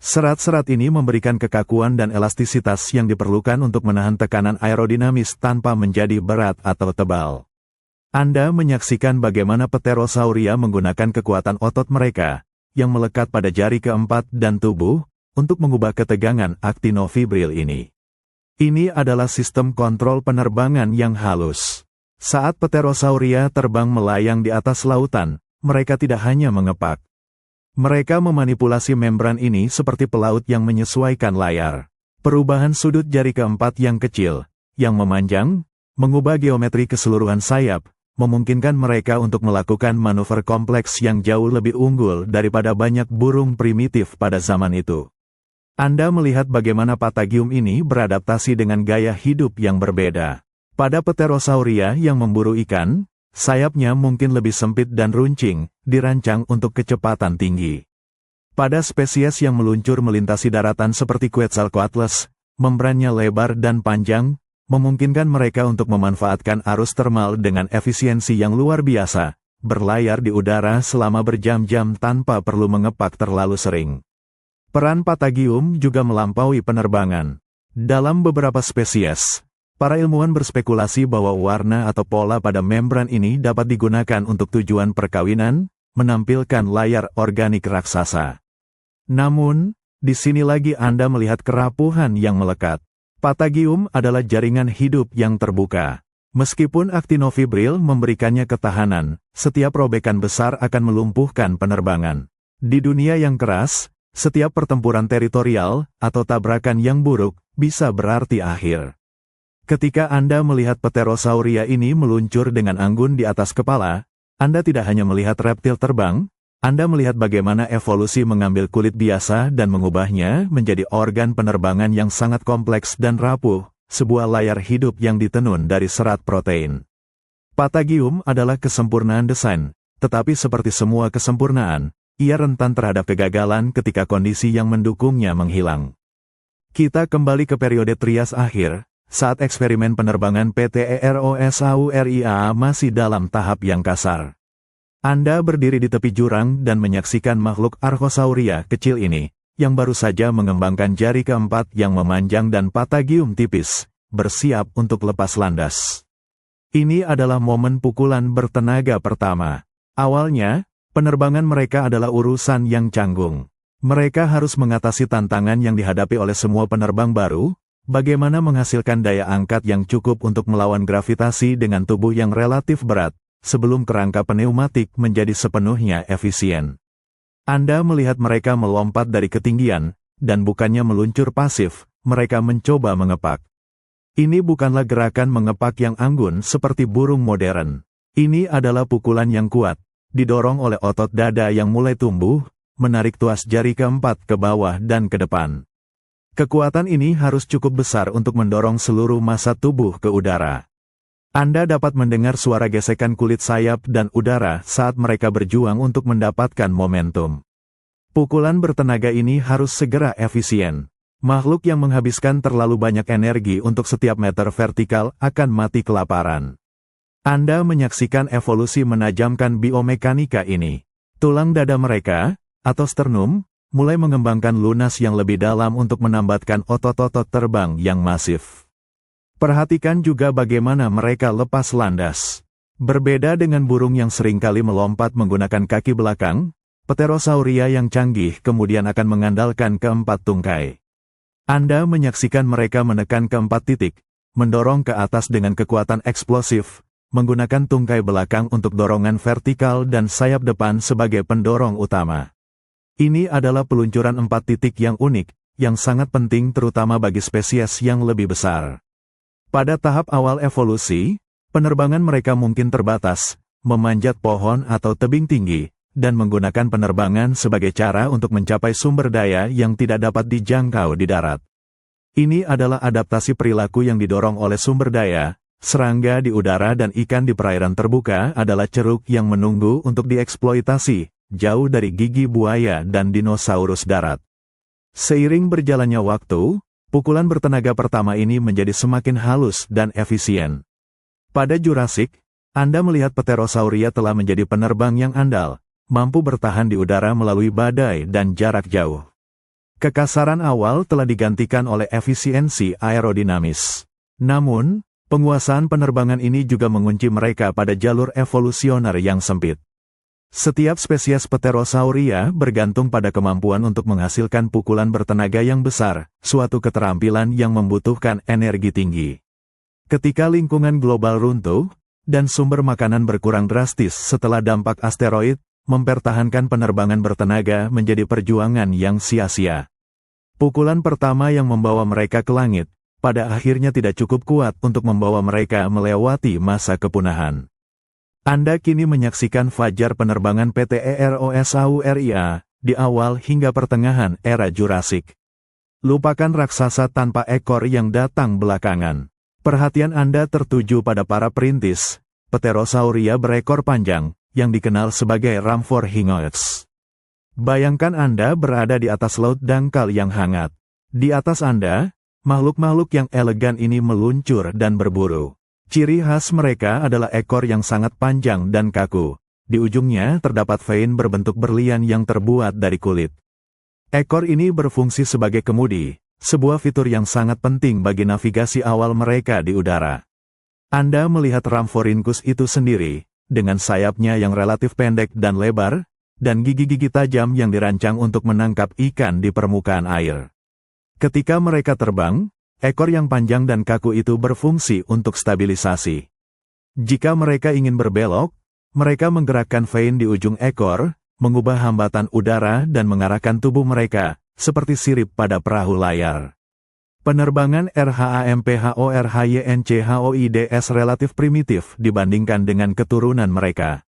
Serat-serat ini memberikan kekakuan dan elastisitas yang diperlukan untuk menahan tekanan aerodinamis tanpa menjadi berat atau tebal. Anda menyaksikan bagaimana Pterosauria menggunakan kekuatan otot mereka, yang melekat pada jari keempat dan tubuh, untuk mengubah ketegangan aktinofibril ini. Ini adalah sistem kontrol penerbangan yang halus. Saat Pterosauria terbang melayang di atas lautan, mereka tidak hanya mengepak. Mereka memanipulasi membran ini seperti pelaut yang menyesuaikan layar. Perubahan sudut jari keempat yang kecil, yang memanjang, mengubah geometri keseluruhan sayap, memungkinkan mereka untuk melakukan manuver kompleks yang jauh lebih unggul daripada banyak burung primitif pada zaman itu. Anda melihat bagaimana Patagium ini beradaptasi dengan gaya hidup yang berbeda. Pada Pterosauria yang memburu ikan, sayapnya mungkin lebih sempit dan runcing, dirancang untuk kecepatan tinggi. Pada spesies yang meluncur melintasi daratan seperti Quetzalcoatlus, membrannya lebar dan panjang, memungkinkan mereka untuk memanfaatkan arus termal dengan efisiensi yang luar biasa, berlayar di udara selama berjam-jam tanpa perlu mengepak terlalu sering. Peran Patagium juga melampaui penerbangan. Dalam beberapa spesies, para ilmuwan berspekulasi bahwa warna atau pola pada membran ini dapat digunakan untuk tujuan perkawinan, menampilkan layar organik raksasa. Namun, di sini lagi Anda melihat kerapuhan yang melekat. Patagium adalah jaringan hidup yang terbuka. Meskipun aktinofibril memberikannya ketahanan, setiap robekan besar akan melumpuhkan penerbangan. Di dunia yang keras, setiap pertempuran teritorial atau tabrakan yang buruk bisa berarti akhir. Ketika Anda melihat Pterosauria ini meluncur dengan anggun di atas kepala, Anda tidak hanya melihat reptil terbang, Anda melihat bagaimana evolusi mengambil kulit biasa dan mengubahnya menjadi organ penerbangan yang sangat kompleks dan rapuh, sebuah layar hidup yang ditenun dari serat protein. Patagium adalah kesempurnaan desain, tetapi seperti semua kesempurnaan, ia rentan terhadap kegagalan ketika kondisi yang mendukungnya menghilang. Kita kembali ke periode Trias akhir, saat eksperimen penerbangan Pterosauria masih dalam tahap yang kasar. Anda berdiri di tepi jurang dan menyaksikan makhluk Archosauria kecil ini, yang baru saja mengembangkan jari keempat yang memanjang dan patagium tipis, bersiap untuk lepas landas. Ini adalah momen pukulan bertenaga pertama. Awalnya, penerbangan mereka adalah urusan yang canggung. Mereka harus mengatasi tantangan yang dihadapi oleh semua penerbang baru, bagaimana menghasilkan daya angkat yang cukup untuk melawan gravitasi dengan tubuh yang relatif berat, sebelum kerangka pneumatik menjadi sepenuhnya efisien. Anda melihat mereka melompat dari ketinggian, dan bukannya meluncur pasif, mereka mencoba mengepak. Ini bukanlah gerakan mengepak yang anggun seperti burung modern. Ini adalah pukulan yang kuat, didorong oleh otot dada yang mulai tumbuh, menarik tuas jari keempat ke bawah dan ke depan. Kekuatan ini harus cukup besar untuk mendorong seluruh massa tubuh ke udara. Anda dapat mendengar suara gesekan kulit sayap dan udara saat mereka berjuang untuk mendapatkan momentum. Pukulan bertenaga ini harus segera efisien. Makhluk yang menghabiskan terlalu banyak energi untuk setiap meter vertikal akan mati kelaparan. Anda menyaksikan evolusi menajamkan biomekanika ini. Tulang dada mereka, atau sternum, mulai mengembangkan lunas yang lebih dalam untuk menambatkan otot-otot terbang yang masif. Perhatikan juga bagaimana mereka lepas landas. Berbeda dengan burung yang seringkali melompat menggunakan kaki belakang, Pterosauria yang canggih kemudian akan mengandalkan keempat tungkai. Anda menyaksikan mereka menekan keempat titik, mendorong ke atas dengan kekuatan eksplosif, menggunakan tungkai belakang untuk dorongan vertikal dan sayap depan sebagai pendorong utama. Ini adalah peluncuran 4 titik yang unik, yang sangat penting terutama bagi spesies yang lebih besar. Pada tahap awal evolusi, penerbangan mereka mungkin terbatas, memanjat pohon atau tebing tinggi, dan menggunakan penerbangan sebagai cara untuk mencapai sumber daya yang tidak dapat dijangkau di darat. Ini adalah adaptasi perilaku yang didorong oleh sumber daya. Serangga di udara dan ikan di perairan terbuka adalah ceruk yang menunggu untuk dieksploitasi, jauh dari gigi buaya dan dinosaurus darat. Seiring berjalannya waktu, pukulan bertenaga pertama ini menjadi semakin halus dan efisien. Pada Jurassik, Anda melihat Pterosauria telah menjadi penerbang yang andal, mampu bertahan di udara melalui badai dan jarak jauh. Kekasaran awal telah digantikan oleh efisiensi aerodinamis. Namun, penguasaan penerbangan ini juga mengunci mereka pada jalur evolusioner yang sempit. Setiap spesies Pterosauria bergantung pada kemampuan untuk menghasilkan pukulan bertenaga yang besar, suatu keterampilan yang membutuhkan energi tinggi. Ketika lingkungan global runtuh, dan sumber makanan berkurang drastis setelah dampak asteroid, mempertahankan penerbangan bertenaga menjadi perjuangan yang sia-sia. Pukulan pertama yang membawa mereka ke langit, pada akhirnya tidak cukup kuat untuk membawa mereka melewati masa kepunahan. Anda kini menyaksikan fajar penerbangan PTEROSAURIA di awal hingga pertengahan era Jurassik. Lupakan raksasa tanpa ekor yang datang belakangan. Perhatian Anda tertuju pada para perintis, Pterosauria berekor panjang, yang dikenal sebagai Rhamphorhynchoids. Bayangkan Anda berada di atas laut dangkal yang hangat. Di atas Anda, makhluk-makhluk yang elegan ini meluncur dan berburu. Ciri khas mereka adalah ekor yang sangat panjang dan kaku. Di ujungnya terdapat vein berbentuk berlian yang terbuat dari kulit. Ekor ini berfungsi sebagai kemudi, sebuah fitur yang sangat penting bagi navigasi awal mereka di udara. Anda melihat Rhamphorhynchus itu sendiri, dengan sayapnya yang relatif pendek dan lebar, dan gigi-gigi tajam yang dirancang untuk menangkap ikan di permukaan air. Ketika mereka terbang, ekor yang panjang dan kaku itu berfungsi untuk stabilisasi. Jika mereka ingin berbelok, mereka menggerakkan vein di ujung ekor, mengubah hambatan udara dan mengarahkan tubuh mereka, seperti sirip pada perahu layar. Penerbangan RHAMPHORHYNCHOIDS relatif primitif dibandingkan dengan keturunan mereka.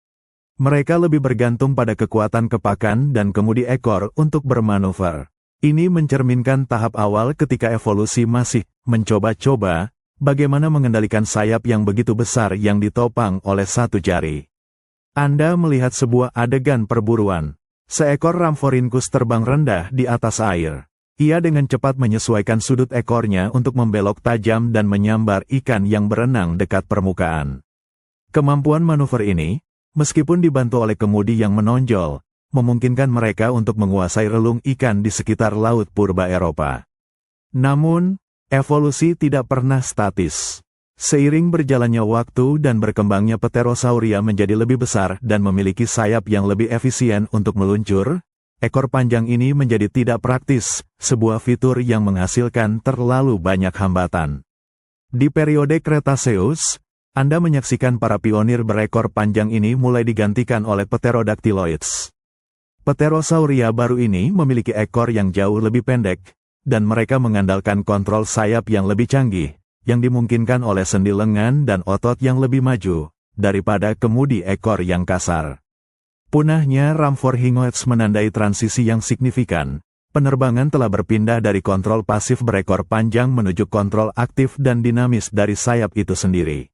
Mereka lebih bergantung pada kekuatan kepakan dan kemudi ekor untuk bermanuver. Ini mencerminkan tahap awal ketika evolusi masih mencoba-coba bagaimana mengendalikan sayap yang begitu besar yang ditopang oleh satu jari. Anda melihat sebuah adegan perburuan. Seekor Rhamphorhynchus terbang rendah di atas air. Ia dengan cepat menyesuaikan sudut ekornya untuk membelok tajam dan menyambar ikan yang berenang dekat permukaan. Kemampuan manuver ini, meskipun dibantu oleh kemudi yang menonjol, memungkinkan mereka untuk menguasai relung ikan di sekitar laut purba Eropa. Namun, evolusi tidak pernah statis. Seiring berjalannya waktu dan berkembangnya Pterosauria menjadi lebih besar dan memiliki sayap yang lebih efisien untuk meluncur, ekor panjang ini menjadi tidak praktis, sebuah fitur yang menghasilkan terlalu banyak hambatan. Di periode Cretaceous, Anda menyaksikan para pionir berekor panjang ini mulai digantikan oleh Pterodactyloids. Pterosauria baru ini memiliki ekor yang jauh lebih pendek, dan mereka mengandalkan kontrol sayap yang lebih canggih, yang dimungkinkan oleh sendi lengan dan otot yang lebih maju, daripada kemudi ekor yang kasar. Punahnya Rhamphorhynchoids menandai transisi yang signifikan. Penerbangan telah berpindah dari kontrol pasif berekor panjang menuju kontrol aktif dan dinamis dari sayap itu sendiri.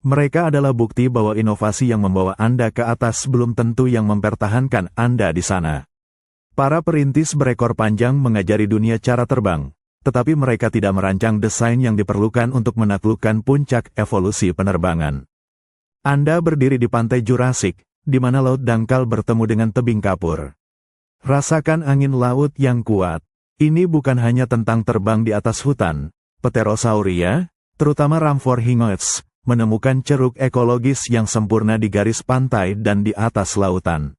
Mereka adalah bukti bahwa inovasi yang membawa Anda ke atas belum tentu yang mempertahankan Anda di sana. Para perintis berekor panjang mengajari dunia cara terbang, tetapi mereka tidak merancang desain yang diperlukan untuk menaklukkan puncak evolusi penerbangan. Anda berdiri di pantai Jurassik, di mana laut dangkal bertemu dengan tebing kapur. Rasakan angin laut yang kuat. Ini bukan hanya tentang terbang di atas hutan. Pterosauria, terutama Rhamphorhynchoids, menemukan ceruk ekologis yang sempurna di garis pantai dan di atas lautan.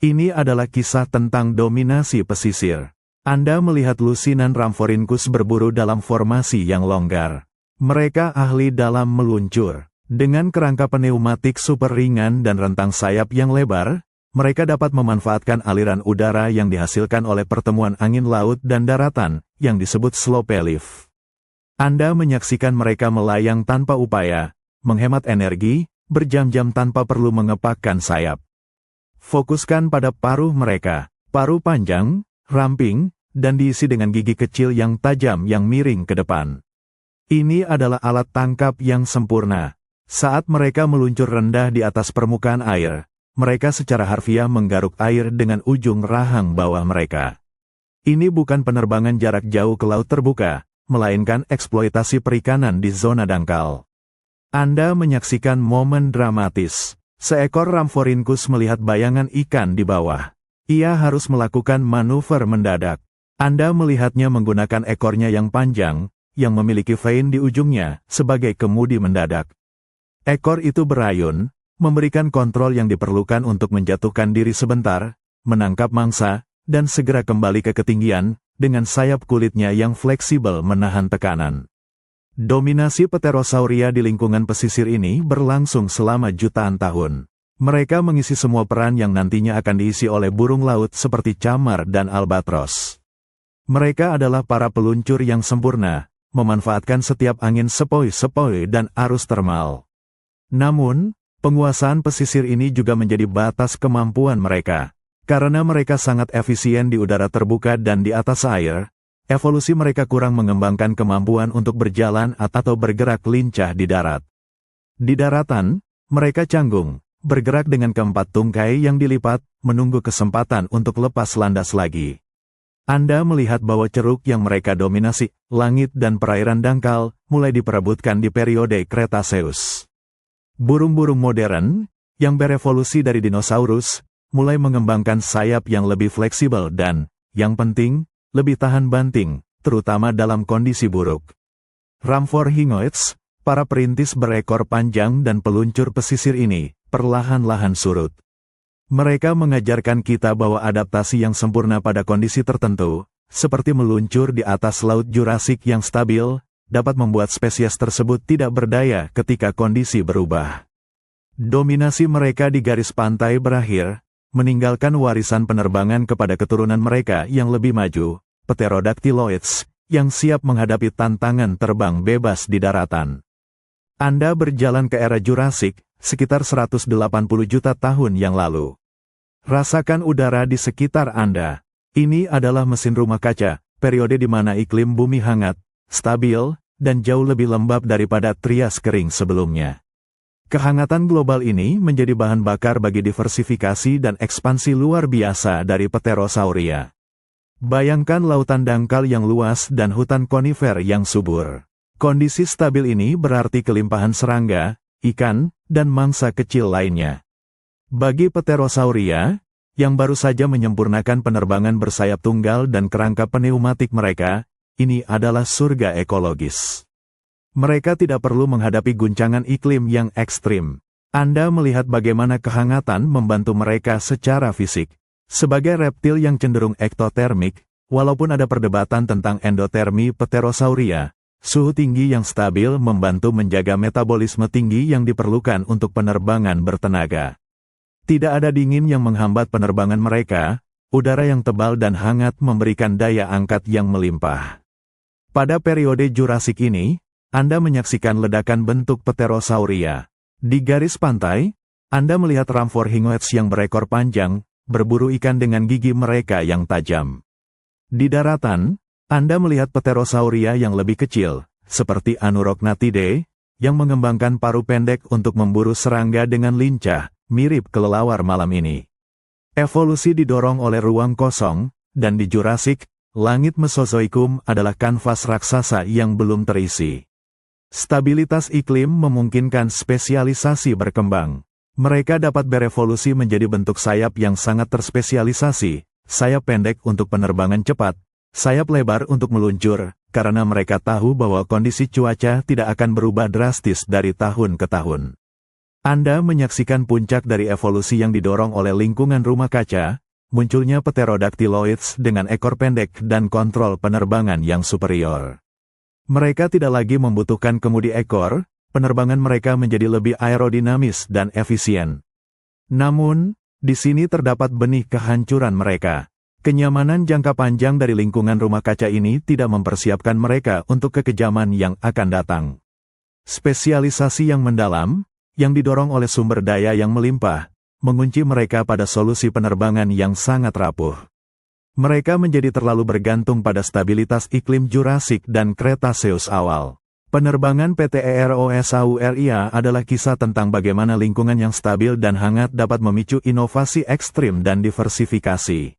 Ini adalah kisah tentang dominasi pesisir. Anda melihat lusinan Rhamphorhynchus berburu dalam formasi yang longgar. Mereka ahli dalam meluncur. Dengan kerangka pneumatik super ringan dan rentang sayap yang lebar, mereka dapat memanfaatkan aliran udara yang dihasilkan oleh pertemuan angin laut dan daratan, yang disebut slope lift. Anda menyaksikan mereka melayang tanpa upaya, menghemat energi, berjam-jam tanpa perlu mengepakkan sayap. Fokuskan pada paruh mereka, paruh panjang, ramping, dan diisi dengan gigi kecil yang tajam yang miring ke depan. Ini adalah alat tangkap yang sempurna. Saat mereka meluncur rendah di atas permukaan air, mereka secara harfiah menggaruk air dengan ujung rahang bawah mereka. Ini bukan penerbangan jarak jauh ke laut terbuka, melainkan eksploitasi perikanan di zona dangkal. Anda menyaksikan momen dramatis. Seekor Rhamphorhynchus melihat bayangan ikan di bawah. Ia harus melakukan manuver mendadak. Anda melihatnya menggunakan ekornya yang panjang, yang memiliki vein di ujungnya, sebagai kemudi mendadak. Ekor itu berayun, memberikan kontrol yang diperlukan untuk menjatuhkan diri sebentar, menangkap mangsa, dan segera kembali ke ketinggian, dengan sayap kulitnya yang fleksibel menahan tekanan. Dominasi Pterosauria di lingkungan pesisir ini berlangsung selama jutaan tahun. Mereka mengisi semua peran yang nantinya akan diisi oleh burung laut seperti camar dan albatros. Mereka adalah para peluncur yang sempurna, memanfaatkan setiap angin sepoi-sepoi dan arus termal. Namun, penguasaan pesisir ini juga menjadi batas kemampuan mereka. Karena mereka sangat efisien di udara terbuka dan di atas air, evolusi mereka kurang mengembangkan kemampuan untuk berjalan atau bergerak lincah di darat. Di daratan, mereka canggung, bergerak dengan keempat tungkai yang dilipat, menunggu kesempatan untuk lepas landas lagi. Anda melihat bahwa ceruk yang mereka dominasi, langit dan perairan dangkal, mulai diperebutkan di periode Kretaseus. Burung-burung modern, yang berevolusi dari dinosaurus, mulai mengembangkan sayap yang lebih fleksibel dan, yang penting, lebih tahan banting, terutama dalam kondisi buruk. Rhamphorhynchoids, para perintis berekor panjang dan peluncur pesisir ini, perlahan-lahan surut. Mereka mengajarkan kita bahwa adaptasi yang sempurna pada kondisi tertentu, seperti meluncur di atas laut Jurassik yang stabil, dapat membuat spesies tersebut tidak berdaya ketika kondisi berubah. Dominasi mereka di garis pantai berakhir, meninggalkan warisan penerbangan kepada keturunan mereka yang lebih maju, Pterodactyloids, yang siap menghadapi tantangan terbang bebas di daratan. Anda berjalan ke era Jurassik, sekitar 180 juta tahun yang lalu. Rasakan udara di sekitar Anda. Ini adalah mesin rumah kaca, periode di mana iklim bumi hangat, stabil, dan jauh lebih lembab daripada Trias kering sebelumnya. Kehangatan global ini menjadi bahan bakar bagi diversifikasi dan ekspansi luar biasa dari Pterosauria. Bayangkan lautan dangkal yang luas dan hutan konifer yang subur. Kondisi stabil ini berarti kelimpahan serangga, ikan, dan mangsa kecil lainnya. Bagi Pterosauria, yang baru saja menyempurnakan penerbangan bersayap tunggal dan kerangka pneumatik mereka, ini adalah surga ekologis. Mereka tidak perlu menghadapi guncangan iklim yang ekstrim. Anda melihat bagaimana kehangatan membantu mereka secara fisik. Sebagai reptil yang cenderung ektotermik, walaupun ada perdebatan tentang endotermi Pterosauria, suhu tinggi yang stabil membantu menjaga metabolisme tinggi yang diperlukan untuk penerbangan bertenaga. Tidak ada dingin yang menghambat penerbangan mereka, udara yang tebal dan hangat memberikan daya angkat yang melimpah. Pada periode Jurassik ini, Anda menyaksikan ledakan bentuk Pterosauria. Di garis pantai, Anda melihat Rhamphorhynchoids yang berekor panjang, berburu ikan dengan gigi mereka yang tajam. Di daratan, Anda melihat Pterosauria yang lebih kecil, seperti Anurognathidae, yang mengembangkan paruh pendek untuk memburu serangga dengan lincah, mirip kelelawar malam ini. Evolusi didorong oleh ruang kosong, dan di Jurassik, langit Mesozoikum adalah kanvas raksasa yang belum terisi. Stabilitas iklim memungkinkan spesialisasi berkembang. Mereka dapat berevolusi menjadi bentuk sayap yang sangat terspesialisasi, sayap pendek untuk penerbangan cepat, sayap lebar untuk meluncur, karena mereka tahu bahwa kondisi cuaca tidak akan berubah drastis dari tahun ke tahun. Anda menyaksikan puncak dari evolusi yang didorong oleh lingkungan rumah kaca, munculnya Pterodactyloids dengan ekor pendek dan kontrol penerbangan yang superior. Mereka tidak lagi membutuhkan kemudi ekor, penerbangan mereka menjadi lebih aerodinamis dan efisien. Namun, di sini terdapat benih kehancuran mereka. Kenyamanan jangka panjang dari lingkungan rumah kaca ini tidak mempersiapkan mereka untuk kekejaman yang akan datang. Spesialisasi yang mendalam, yang didorong oleh sumber daya yang melimpah, mengunci mereka pada solusi penerbangan yang sangat rapuh. Mereka menjadi terlalu bergantung pada stabilitas iklim Jurassik dan Kretaseus awal. Penerbangan Pterosauria adalah kisah tentang bagaimana lingkungan yang stabil dan hangat dapat memicu inovasi ekstrim dan diversifikasi.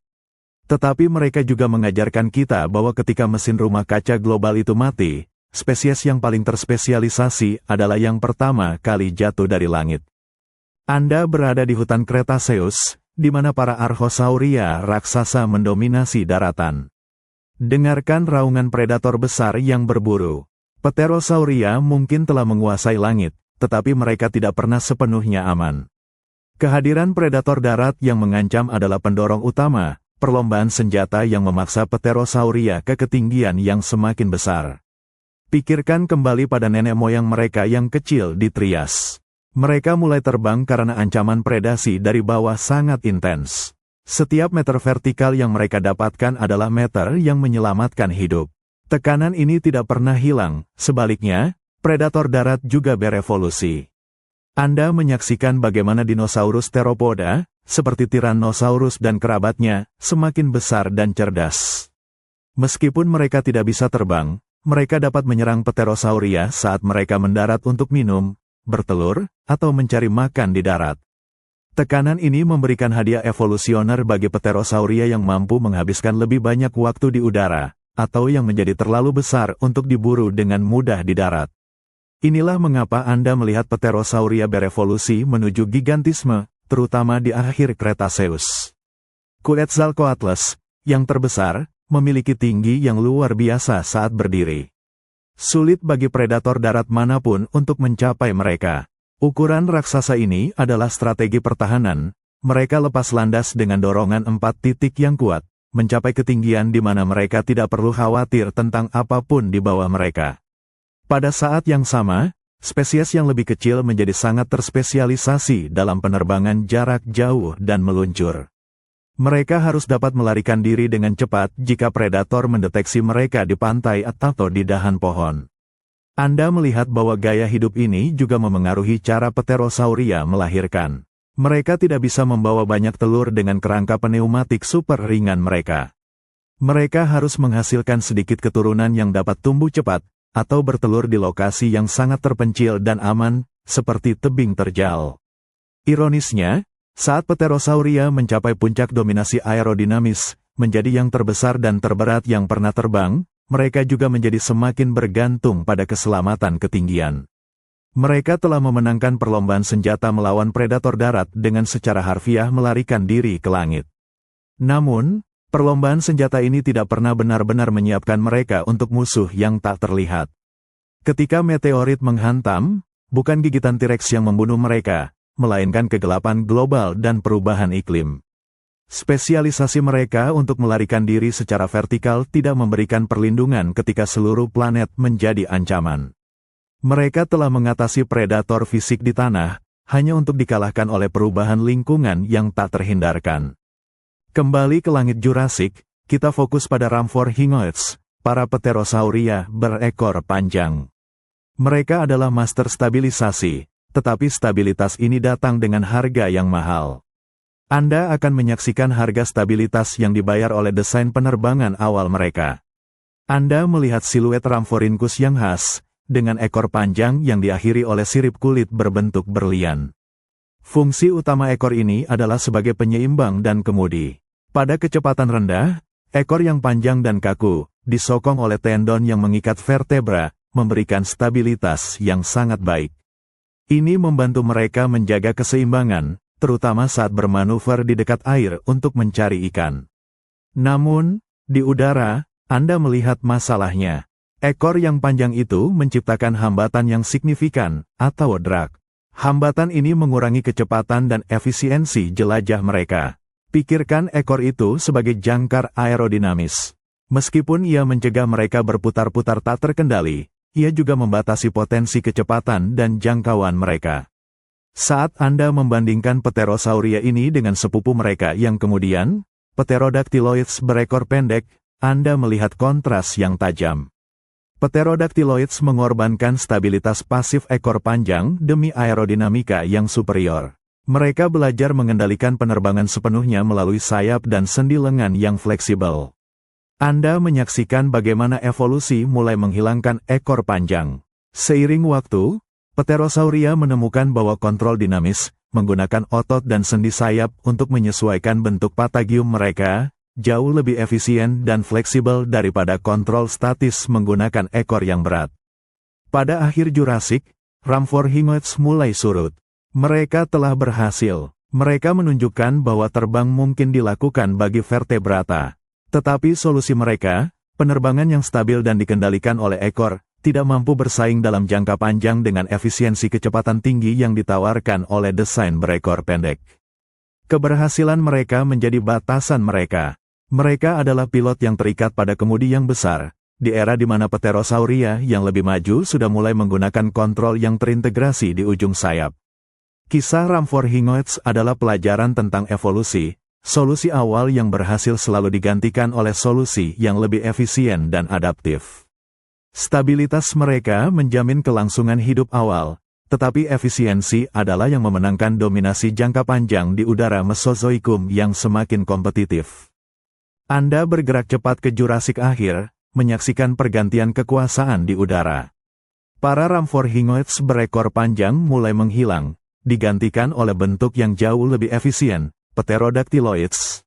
Tetapi mereka juga mengajarkan kita bahwa ketika mesin rumah kaca global itu mati, spesies yang paling terspesialisasi adalah yang pertama kali jatuh dari langit. Anda berada di hutan Kretaseus, di mana para Archosauria raksasa mendominasi daratan. Dengarkan raungan predator besar yang berburu. Pterosauria mungkin telah menguasai langit, tetapi mereka tidak pernah sepenuhnya aman. Kehadiran predator darat yang mengancam adalah pendorong utama, perlombaan senjata yang memaksa Pterosauria ke ketinggian yang semakin besar. Pikirkan kembali pada nenek moyang mereka yang kecil di Trias. Mereka mulai terbang karena ancaman predasi dari bawah sangat intens. Setiap meter vertikal yang mereka dapatkan adalah meter yang menyelamatkan hidup. Tekanan ini tidak pernah hilang, sebaliknya, predator darat juga berevolusi. Anda menyaksikan bagaimana dinosaurus teropoda, seperti Tyrannosaurus dan kerabatnya, semakin besar dan cerdas. Meskipun mereka tidak bisa terbang, mereka dapat menyerang Pterosauria saat mereka mendarat untuk minum, bertelur, atau mencari makan di darat. Tekanan ini memberikan hadiah evolusioner bagi Pterosauria yang mampu menghabiskan lebih banyak waktu di udara, atau yang menjadi terlalu besar untuk diburu dengan mudah di darat. Inilah mengapa Anda melihat Pterosauria berevolusi menuju gigantisme, terutama di akhir Cretaceous. Quetzalcoatlus, yang terbesar, memiliki tinggi yang luar biasa saat berdiri. Sulit bagi predator darat manapun untuk mencapai mereka. Ukuran raksasa ini adalah strategi pertahanan. Mereka lepas landas dengan dorongan 4 titik yang kuat, mencapai ketinggian di mana mereka tidak perlu khawatir tentang apapun di bawah mereka. Pada saat yang sama, spesies yang lebih kecil menjadi sangat terspesialisasi dalam penerbangan jarak jauh dan meluncur. Mereka harus dapat melarikan diri dengan cepat jika predator mendeteksi mereka di pantai atau di dahan pohon. Anda melihat bahwa gaya hidup ini juga memengaruhi cara Pterosauria melahirkan. Mereka tidak bisa membawa banyak telur dengan kerangka pneumatik super ringan mereka. Mereka harus menghasilkan sedikit keturunan yang dapat tumbuh cepat, atau bertelur di lokasi yang sangat terpencil dan aman, seperti tebing terjal. Ironisnya, saat Pterosauria mencapai puncak dominasi aerodinamis, menjadi yang terbesar dan terberat yang pernah terbang, mereka juga menjadi semakin bergantung pada keselamatan ketinggian. Mereka telah memenangkan perlombaan senjata melawan predator darat dengan secara harfiah melarikan diri ke langit. Namun, perlombaan senjata ini tidak pernah benar-benar menyiapkan mereka untuk musuh yang tak terlihat. Ketika meteorit menghantam, bukan gigitan T-Rex yang membunuh mereka, melainkan kegelapan global dan perubahan iklim. Spesialisasi mereka untuk melarikan diri secara vertikal tidak memberikan perlindungan ketika seluruh planet menjadi ancaman. Mereka telah mengatasi predator fisik di tanah, hanya untuk dikalahkan oleh perubahan lingkungan yang tak terhindarkan. Kembali ke langit Jurassik, kita fokus pada Rhamphorhynchoids, para Pterosauria berekor panjang. Mereka adalah master stabilisasi, tetapi stabilitas ini datang dengan harga yang mahal. Anda akan menyaksikan harga stabilitas yang dibayar oleh desain penerbangan awal mereka. Anda melihat siluet Rhamphorhynchus yang khas, dengan ekor panjang yang diakhiri oleh sirip kulit berbentuk berlian. Fungsi utama ekor ini adalah sebagai penyeimbang dan kemudi. Pada kecepatan rendah, ekor yang panjang dan kaku, disokong oleh tendon yang mengikat vertebra, memberikan stabilitas yang sangat baik. Ini membantu mereka menjaga keseimbangan, terutama saat bermanuver di dekat air untuk mencari ikan. Namun, di udara, Anda melihat masalahnya. Ekor yang panjang itu menciptakan hambatan yang signifikan, atau drag. Hambatan ini mengurangi kecepatan dan efisiensi jelajah mereka. Pikirkan ekor itu sebagai jangkar aerodinamis. Meskipun ia mencegah mereka berputar-putar tak terkendali, ia juga membatasi potensi kecepatan dan jangkauan mereka. Saat Anda membandingkan Pterosauria ini dengan sepupu mereka yang kemudian, Pterodactyloids berekor pendek, Anda melihat kontras yang tajam. Pterodactyloids mengorbankan stabilitas pasif ekor panjang demi aerodinamika yang superior. Mereka belajar mengendalikan penerbangan sepenuhnya melalui sayap dan sendi lengan yang fleksibel. Anda menyaksikan bagaimana evolusi mulai menghilangkan ekor panjang. Seiring waktu, Pterosauria menemukan bahwa kontrol dinamis, menggunakan otot dan sendi sayap untuk menyesuaikan bentuk patagium mereka, jauh lebih efisien dan fleksibel daripada kontrol statis menggunakan ekor yang berat. Pada akhir Jurassik, Rhamphorhynchoids mulai surut. Mereka telah berhasil. Mereka menunjukkan bahwa terbang mungkin dilakukan bagi vertebrata. Tetapi solusi mereka, penerbangan yang stabil dan dikendalikan oleh ekor, tidak mampu bersaing dalam jangka panjang dengan efisiensi kecepatan tinggi yang ditawarkan oleh desain berekor pendek. Keberhasilan mereka menjadi batasan mereka. Mereka adalah pilot yang terikat pada kemudi yang besar, di era di mana Pterosauria yang lebih maju sudah mulai menggunakan kontrol yang terintegrasi di ujung sayap. Kisah Rhamphorhynchoids adalah pelajaran tentang evolusi, solusi awal yang berhasil selalu digantikan oleh solusi yang lebih efisien dan adaptif. Stabilitas mereka menjamin kelangsungan hidup awal, tetapi efisiensi adalah yang memenangkan dominasi jangka panjang di udara Mesozoikum yang semakin kompetitif. Anda bergerak cepat ke Jurassik akhir, menyaksikan pergantian kekuasaan di udara. Para Rhamphorhynchoids berekor panjang mulai menghilang, digantikan oleh bentuk yang jauh lebih efisien, Pterodactyloids.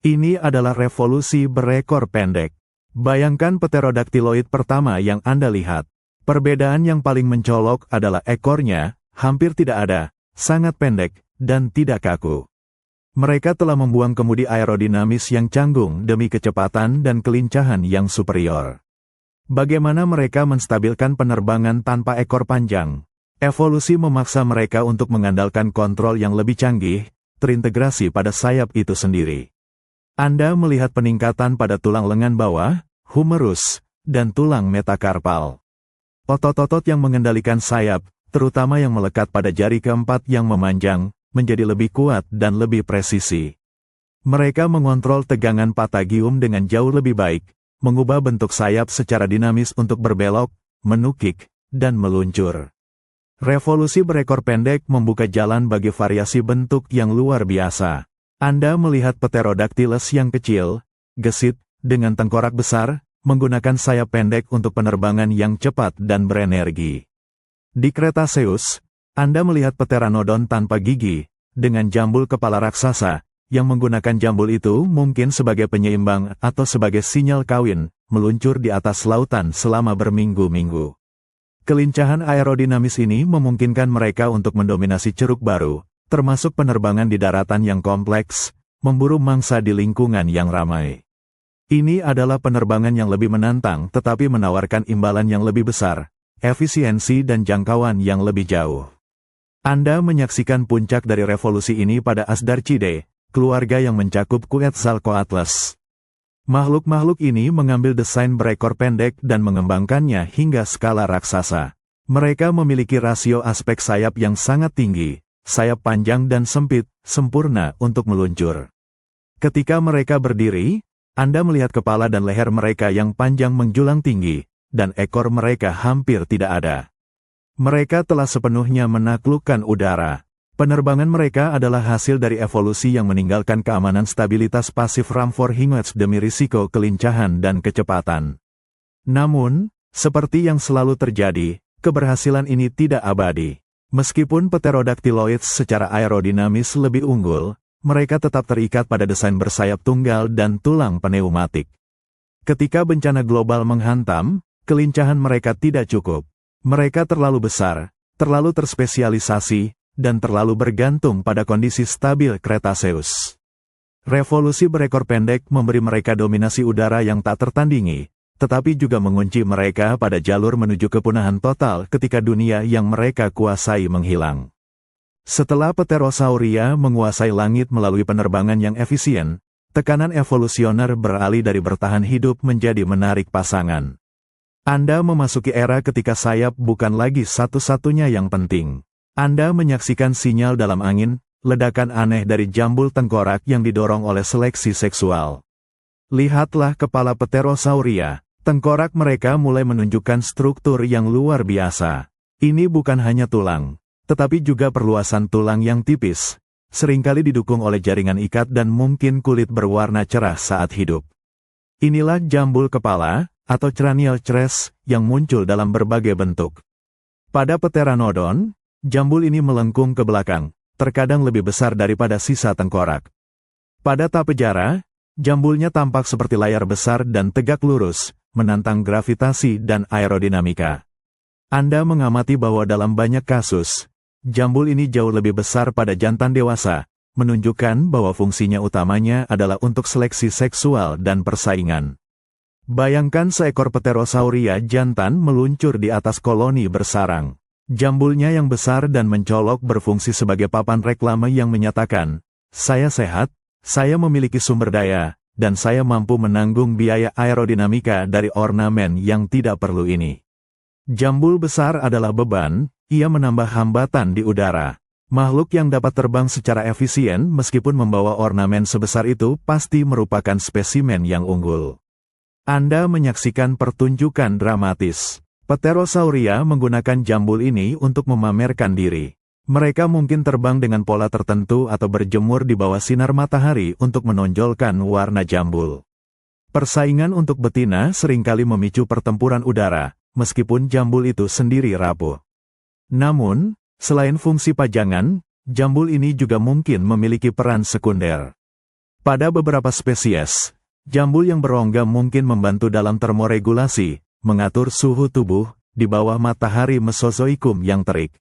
Ini adalah revolusi berekor pendek. Bayangkan Pterodactyloid pertama yang Anda lihat. Perbedaan yang paling mencolok adalah ekornya, hampir tidak ada, sangat pendek, dan tidak kaku. Mereka telah membuang kemudi aerodinamis yang canggung demi kecepatan dan kelincahan yang superior. Bagaimana mereka menstabilkan penerbangan tanpa ekor panjang? Evolusi memaksa mereka untuk mengandalkan kontrol yang lebih canggih, terintegrasi pada sayap itu sendiri. Anda melihat peningkatan pada tulang lengan bawah, humerus, dan tulang metakarpal. Otot-otot yang mengendalikan sayap, terutama yang melekat pada jari keempat yang memanjang, menjadi lebih kuat dan lebih presisi. Mereka mengontrol tegangan patagium dengan jauh lebih baik, mengubah bentuk sayap secara dinamis untuk berbelok, menukik, dan meluncur. Revolusi berekor pendek membuka jalan bagi variasi bentuk yang luar biasa. Anda melihat Pterodactylus yang kecil, gesit, dengan tengkorak besar, menggunakan sayap pendek untuk penerbangan yang cepat dan berenergi. Di Cretaceous, Anda melihat Pteranodon tanpa gigi, dengan jambul kepala raksasa, yang menggunakan jambul itu mungkin sebagai penyeimbang atau sebagai sinyal kawin, meluncur di atas lautan selama berminggu-minggu. Kelincahan aerodinamis ini memungkinkan mereka untuk mendominasi ceruk baru, termasuk penerbangan di daratan yang kompleks, memburu mangsa di lingkungan yang ramai. Ini adalah penerbangan yang lebih menantang tetapi menawarkan imbalan yang lebih besar, efisiensi dan jangkauan yang lebih jauh. Anda menyaksikan puncak dari revolusi ini pada Asdarchidae, keluarga yang mencakup Quetzalcoatlus. Makhluk-makhluk ini mengambil desain berekor pendek dan mengembangkannya hingga skala raksasa. Mereka memiliki rasio aspek sayap yang sangat tinggi, sayap panjang dan sempit, sempurna untuk meluncur. Ketika mereka berdiri, Anda melihat kepala dan leher mereka yang panjang menjulang tinggi, dan ekor mereka hampir tidak ada. Mereka telah sepenuhnya menaklukkan udara. Penerbangan mereka adalah hasil dari evolusi yang meninggalkan keamanan stabilitas pasif Rhamphorhynchoids demi risiko kelincahan dan kecepatan. Namun, seperti yang selalu terjadi, keberhasilan ini tidak abadi. Meskipun Pterodactyloids secara aerodinamis lebih unggul, mereka tetap terikat pada desain bersayap tunggal dan tulang pneumatik. Ketika bencana global menghantam, kelincahan mereka tidak cukup. Mereka terlalu besar, terlalu terspesialisasi, dan terlalu bergantung pada kondisi stabil Cretaceous. Revolusi berekor pendek memberi mereka dominasi udara yang tak tertandingi, tetapi juga mengunci mereka pada jalur menuju kepunahan total ketika dunia yang mereka kuasai menghilang. Setelah Pterosauria menguasai langit melalui penerbangan yang efisien, tekanan evolusioner beralih dari bertahan hidup menjadi menarik pasangan. Anda memasuki era ketika sayap bukan lagi satu-satunya yang penting. Anda menyaksikan sinyal dalam angin, ledakan aneh dari jambul tengkorak yang didorong oleh seleksi seksual. Lihatlah kepala Pterosauria, tengkorak mereka mulai menunjukkan struktur yang luar biasa. Ini bukan hanya tulang, tetapi juga perluasan tulang yang tipis, seringkali didukung oleh jaringan ikat dan mungkin kulit berwarna cerah saat hidup. Inilah jambul kepala, atau cranial crest, yang muncul dalam berbagai bentuk. Pada Pteranodon, jambul ini melengkung ke belakang, terkadang lebih besar daripada sisa tengkorak. Pada Tapejara, jambulnya tampak seperti layar besar dan tegak lurus, menantang gravitasi dan aerodinamika. Anda mengamati bahwa dalam banyak kasus, jambul ini jauh lebih besar pada jantan dewasa, menunjukkan bahwa fungsinya utamanya adalah untuk seleksi seksual dan persaingan. Bayangkan seekor Pterosauria jantan meluncur di atas koloni bersarang. Jambulnya yang besar dan mencolok berfungsi sebagai papan reklame yang menyatakan, "Saya sehat, saya memiliki sumber daya, dan saya mampu menanggung biaya aerodinamika dari ornamen yang tidak perlu ini." Jambul besar adalah beban, ia menambah hambatan di udara. Makhluk yang dapat terbang secara efisien meskipun membawa ornamen sebesar itu pasti merupakan spesimen yang unggul. Anda menyaksikan pertunjukan dramatis. Pterosauria menggunakan jambul ini untuk memamerkan diri. Mereka mungkin terbang dengan pola tertentu atau berjemur di bawah sinar matahari untuk menonjolkan warna jambul. Persaingan untuk betina seringkali memicu pertempuran udara, meskipun jambul itu sendiri rapuh. Namun, selain fungsi pajangan, jambul ini juga mungkin memiliki peran sekunder. Pada beberapa spesies, jambul yang berongga mungkin membantu dalam termoregulasi, mengatur suhu tubuh, di bawah matahari Mesozoikum yang terik.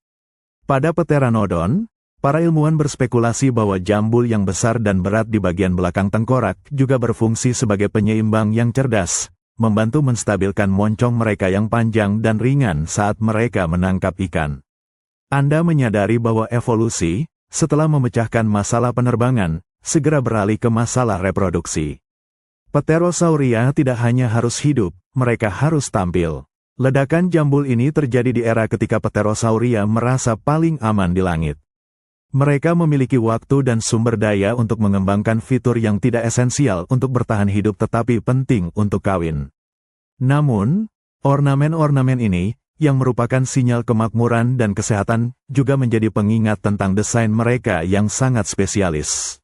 Pada Pteranodon, para ilmuwan berspekulasi bahwa jambul yang besar dan berat di bagian belakang tengkorak juga berfungsi sebagai penyeimbang yang cerdas, membantu menstabilkan moncong mereka yang panjang dan ringan saat mereka menangkap ikan. Anda menyadari bahwa evolusi, setelah memecahkan masalah penerbangan, segera beralih ke masalah reproduksi. Pterosauria tidak hanya harus hidup, mereka harus tampil. Ledakan jambul ini terjadi di era ketika Pterosauria merasa paling aman di langit. Mereka memiliki waktu dan sumber daya untuk mengembangkan fitur yang tidak esensial untuk bertahan hidup tetapi penting untuk kawin. Namun, ornamen-ornamen ini, yang merupakan sinyal kemakmuran dan kesehatan, juga menjadi pengingat tentang desain mereka yang sangat spesialis.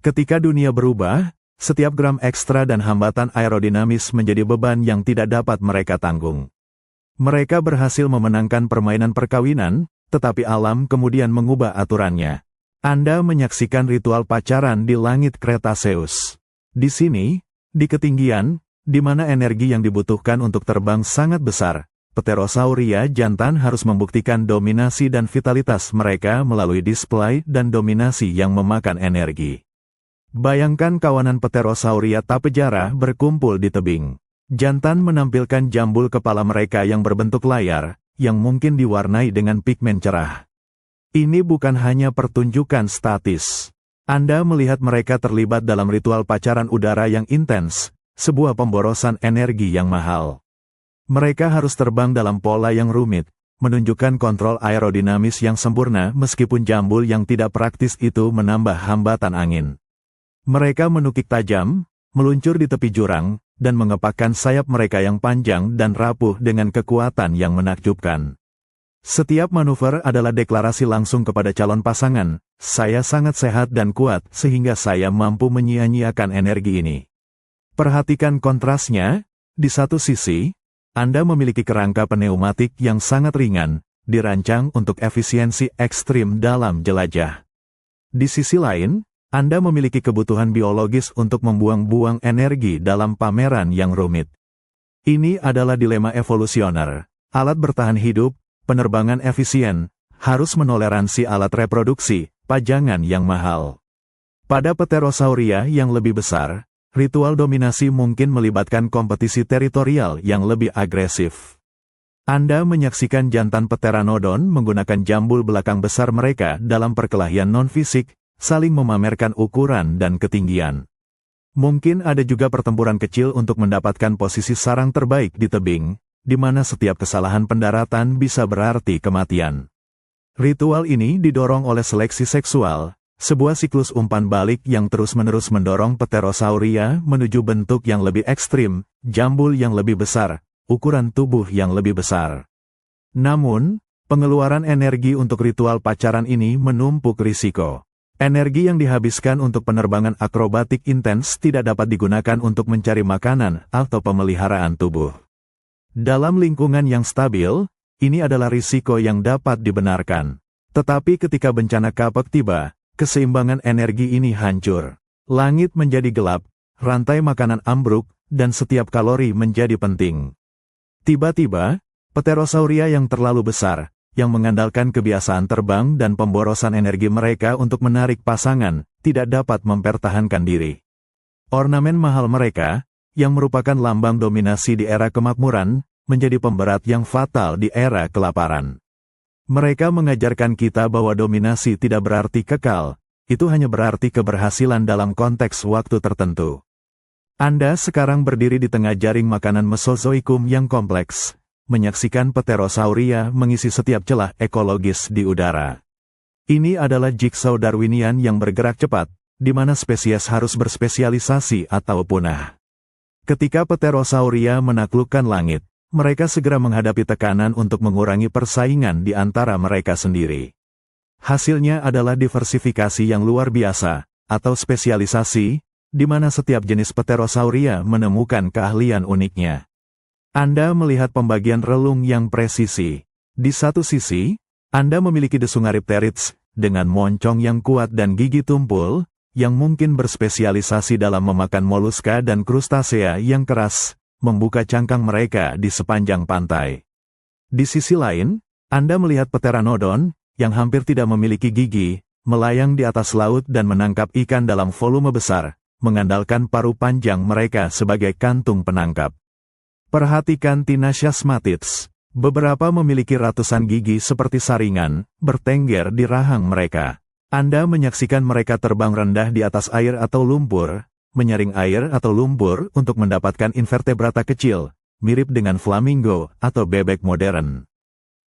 Ketika dunia berubah, setiap gram ekstra dan hambatan aerodinamis menjadi beban yang tidak dapat mereka tanggung. Mereka berhasil memenangkan permainan perkawinan, tetapi alam kemudian mengubah aturannya. Anda menyaksikan ritual pacaran di langit Cretaceous. Di sini, di ketinggian, di mana energi yang dibutuhkan untuk terbang sangat besar, Pterosauria jantan harus membuktikan dominasi dan vitalitas mereka melalui display dan dominasi yang memakan energi. Bayangkan kawanan Pterosauria tapejara berkumpul di tebing. Jantan menampilkan jambul kepala mereka yang berbentuk layar, yang mungkin diwarnai dengan pigmen cerah. Ini bukan hanya pertunjukan statis. Anda melihat mereka terlibat dalam ritual pacaran udara yang intens, sebuah pemborosan energi yang mahal. Mereka harus terbang dalam pola yang rumit, menunjukkan kontrol aerodinamis yang sempurna meskipun jambul yang tidak praktis itu menambah hambatan angin. Mereka menukik tajam, meluncur di tepi jurang, dan mengepakkan sayap mereka yang panjang dan rapuh dengan kekuatan yang menakjubkan. Setiap manuver adalah deklarasi langsung kepada calon pasangan, "Saya sangat sehat dan kuat sehingga saya mampu menyia-nyiakan energi ini." Perhatikan kontrasnya, di satu sisi, Anda memiliki kerangka pneumatik yang sangat ringan, dirancang untuk efisiensi ekstrim dalam jelajah. Di sisi lain, Anda memiliki kebutuhan biologis untuk membuang-buang energi dalam pameran yang rumit. Ini adalah dilema evolusioner. Alat bertahan hidup, penerbangan efisien, harus menoleransi alat reproduksi, pajangan yang mahal. Pada Pterosauria yang lebih besar, ritual dominasi mungkin melibatkan kompetisi teritorial yang lebih agresif. Anda menyaksikan jantan Pteranodon menggunakan jambul belakang besar mereka dalam perkelahian non-fisik, saling memamerkan ukuran dan ketinggian. Mungkin ada juga pertempuran kecil untuk mendapatkan posisi sarang terbaik di tebing, di mana setiap kesalahan pendaratan bisa berarti kematian. Ritual ini didorong oleh seleksi seksual, sebuah siklus umpan balik yang terus-menerus mendorong Pterosauria menuju bentuk yang lebih ekstrim, jambul yang lebih besar, ukuran tubuh yang lebih besar. Namun, pengeluaran energi untuk ritual pacaran ini menumpuk risiko. Energi yang dihabiskan untuk penerbangan akrobatik intens tidak dapat digunakan untuk mencari makanan atau pemeliharaan tubuh. Dalam lingkungan yang stabil, ini adalah risiko yang dapat dibenarkan. Tetapi ketika bencana kapok tiba, keseimbangan energi ini hancur. Langit menjadi gelap, rantai makanan ambruk, dan setiap kalori menjadi penting. Tiba-tiba, Pterosauria yang terlalu besar, yang mengandalkan kebiasaan terbang dan pemborosan energi mereka untuk menarik pasangan, tidak dapat mempertahankan diri. Ornamen mahal mereka, yang merupakan lambang dominasi di era kemakmuran, menjadi pemberat yang fatal di era kelaparan. Mereka mengajarkan kita bahwa dominasi tidak berarti kekal, itu hanya berarti keberhasilan dalam konteks waktu tertentu. Anda sekarang berdiri di tengah jaring makanan Mesozoikum yang kompleks, menyaksikan Pterosauria mengisi setiap celah ekologis di udara. Ini adalah jigsaw Darwinian yang bergerak cepat, di mana spesies harus berspesialisasi atau punah. Ketika Pterosauria menaklukkan langit, mereka segera menghadapi tekanan untuk mengurangi persaingan di antara mereka sendiri. Hasilnya adalah diversifikasi yang luar biasa, atau spesialisasi, di mana setiap jenis Pterosauria menemukan keahlian uniknya. Anda melihat pembagian relung yang presisi. Di satu sisi, Anda memiliki Desungaripterids, dengan moncong yang kuat dan gigi tumpul, yang mungkin berspesialisasi dalam memakan moluska dan krustasea yang keras, membuka cangkang mereka di sepanjang pantai. Di sisi lain, Anda melihat Pteranodon, yang hampir tidak memiliki gigi, melayang di atas laut dan menangkap ikan dalam volume besar, mengandalkan paruh panjang mereka sebagai kantung penangkap. Perhatikan Tinasciasmatids. Beberapa memiliki ratusan gigi seperti saringan, bertengger di rahang mereka. Anda menyaksikan mereka terbang rendah di atas air atau lumpur, menyaring air atau lumpur untuk mendapatkan invertebrata kecil, mirip dengan flamingo atau bebek modern.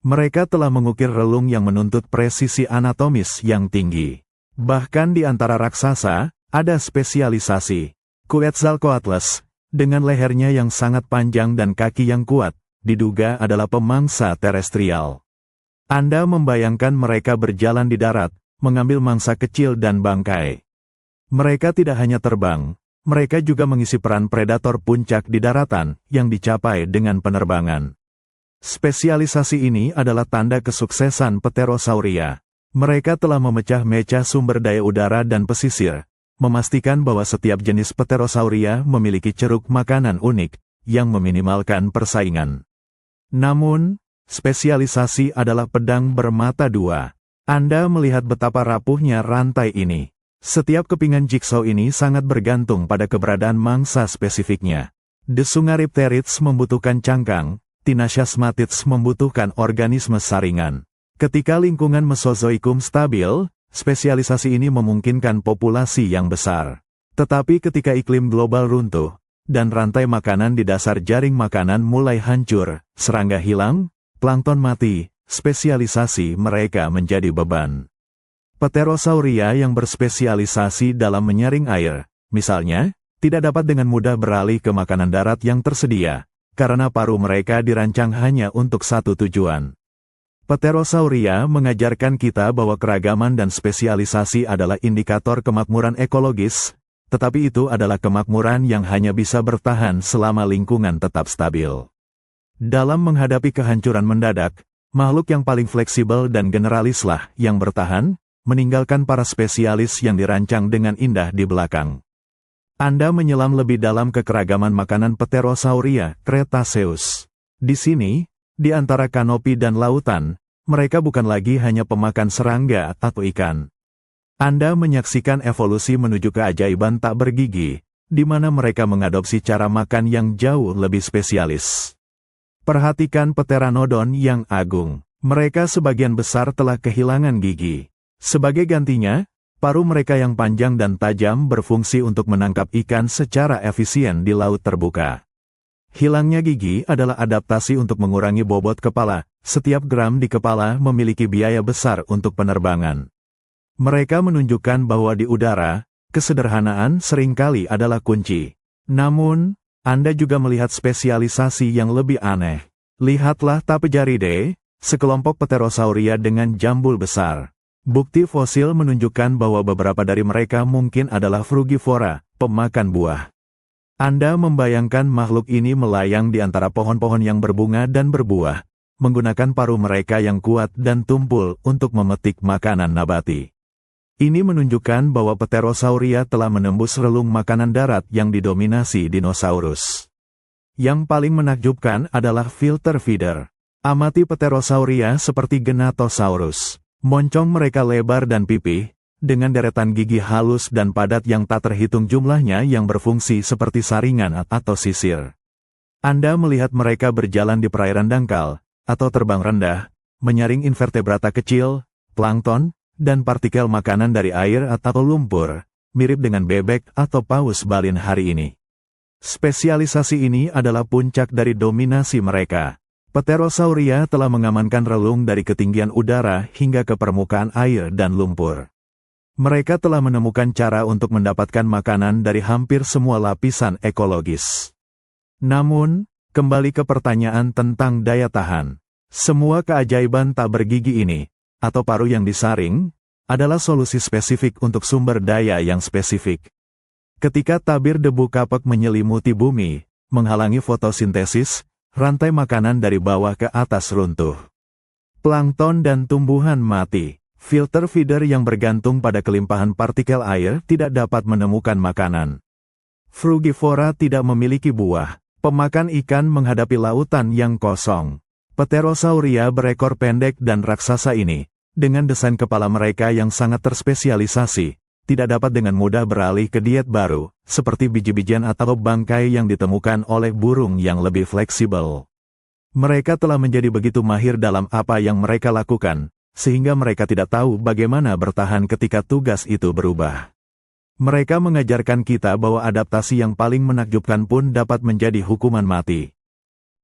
Mereka telah mengukir relung yang menuntut presisi anatomis yang tinggi. Bahkan di antara raksasa, ada spesialisasi. Quetzalcoatlus, dengan lehernya yang sangat panjang dan kaki yang kuat, diduga adalah pemangsa terestrial. Anda membayangkan mereka berjalan di darat, mengambil mangsa kecil dan bangkai. Mereka tidak hanya terbang, mereka juga mengisi peran predator puncak di daratan, yang dicapai dengan penerbangan. Spesialisasi ini adalah tanda kesuksesan Pterosauria. Mereka telah memecah-mecah sumber daya udara dan pesisir, memastikan bahwa setiap jenis Pterosauria memiliki ceruk makanan unik, yang meminimalkan persaingan. Namun, spesialisasi adalah pedang bermata dua. Anda melihat betapa rapuhnya rantai ini. Setiap kepingan jigsaw ini sangat bergantung pada keberadaan mangsa spesifiknya. Desungaripterids membutuhkan cangkang, Tinasciasmatids membutuhkan organisme saringan. Ketika lingkungan Mesozoikum stabil, spesialisasi ini memungkinkan populasi yang besar. Tetapi ketika iklim global runtuh, dan rantai makanan di dasar jaring makanan mulai hancur, serangga hilang, plankton mati, spesialisasi mereka menjadi beban. Pterosauria yang berspesialisasi dalam menyaring air, misalnya, tidak dapat dengan mudah beralih ke makanan darat yang tersedia, karena paruh mereka dirancang hanya untuk satu tujuan. Pterosauria mengajarkan kita bahwa keragaman dan spesialisasi adalah indikator kemakmuran ekologis, tetapi itu adalah kemakmuran yang hanya bisa bertahan selama lingkungan tetap stabil. Dalam menghadapi kehancuran mendadak, makhluk yang paling fleksibel dan generalislah yang bertahan, meninggalkan para spesialis yang dirancang dengan indah di belakang. Anda menyelam lebih dalam ke keragaman makanan Pterosauria Cretaceous. Di sini, di antara kanopi dan lautan, mereka bukan lagi hanya pemakan serangga atau ikan. Anda menyaksikan evolusi menuju keajaiban tak bergigi, di mana mereka mengadopsi cara makan yang jauh lebih spesialis. Perhatikan Pteranodon yang agung. Mereka sebagian besar telah kehilangan gigi. Sebagai gantinya, paruh mereka yang panjang dan tajam berfungsi untuk menangkap ikan secara efisien di laut terbuka. Hilangnya gigi adalah adaptasi untuk mengurangi bobot kepala. Setiap gram di kepala memiliki biaya besar untuk penerbangan. Mereka menunjukkan bahwa di udara, kesederhanaan seringkali adalah kunci. Namun, Anda juga melihat spesialisasi yang lebih aneh. Lihatlah Tapejaridae, sekelompok Pterosauria dengan jambul besar. Bukti fosil menunjukkan bahwa beberapa dari mereka mungkin adalah frugivora, pemakan buah. Anda membayangkan makhluk ini melayang di antara pohon-pohon yang berbunga dan berbuah, menggunakan paruh mereka yang kuat dan tumpul untuk memetik makanan nabati. Ini menunjukkan bahwa Pterosauria telah menembus relung makanan darat yang didominasi dinosaurus. Yang paling menakjubkan adalah filter feeder. Amati Pterosauria seperti Gnatosaurus. Moncong mereka lebar dan pipih, dengan deretan gigi halus dan padat yang tak terhitung jumlahnya yang berfungsi seperti saringan atau sisir. Anda melihat mereka berjalan di perairan dangkal, atau terbang rendah, menyaring invertebrata kecil, plankton, dan partikel makanan dari air atau lumpur, mirip dengan bebek atau paus balin hari ini. Spesialisasi ini adalah puncak dari dominasi mereka. Pterosauria telah mengamankan relung dari ketinggian udara hingga ke permukaan air dan lumpur. Mereka telah menemukan cara untuk mendapatkan makanan dari hampir semua lapisan ekologis. Namun, kembali ke pertanyaan tentang daya tahan. Semua keajaiban tak bergigi ini, atau paru yang disaring, adalah solusi spesifik untuk sumber daya yang spesifik. Ketika tabir debu kapek menyelimuti bumi, menghalangi fotosintesis, rantai makanan dari bawah ke atas runtuh. Plankton dan tumbuhan mati. Filter feeder yang bergantung pada kelimpahan partikel air tidak dapat menemukan makanan. Frugivora tidak memiliki buah. Pemakan ikan menghadapi lautan yang kosong. Pterosauria berekor pendek dan raksasa ini, dengan desain kepala mereka yang sangat terspesialisasi, tidak dapat dengan mudah beralih ke diet baru, seperti biji-bijian atau bangkai yang ditemukan oleh burung yang lebih fleksibel. Mereka telah menjadi begitu mahir dalam apa yang mereka lakukan, sehingga mereka tidak tahu bagaimana bertahan ketika tugas itu berubah. Mereka mengajarkan kita bahwa adaptasi yang paling menakjubkan pun dapat menjadi hukuman mati.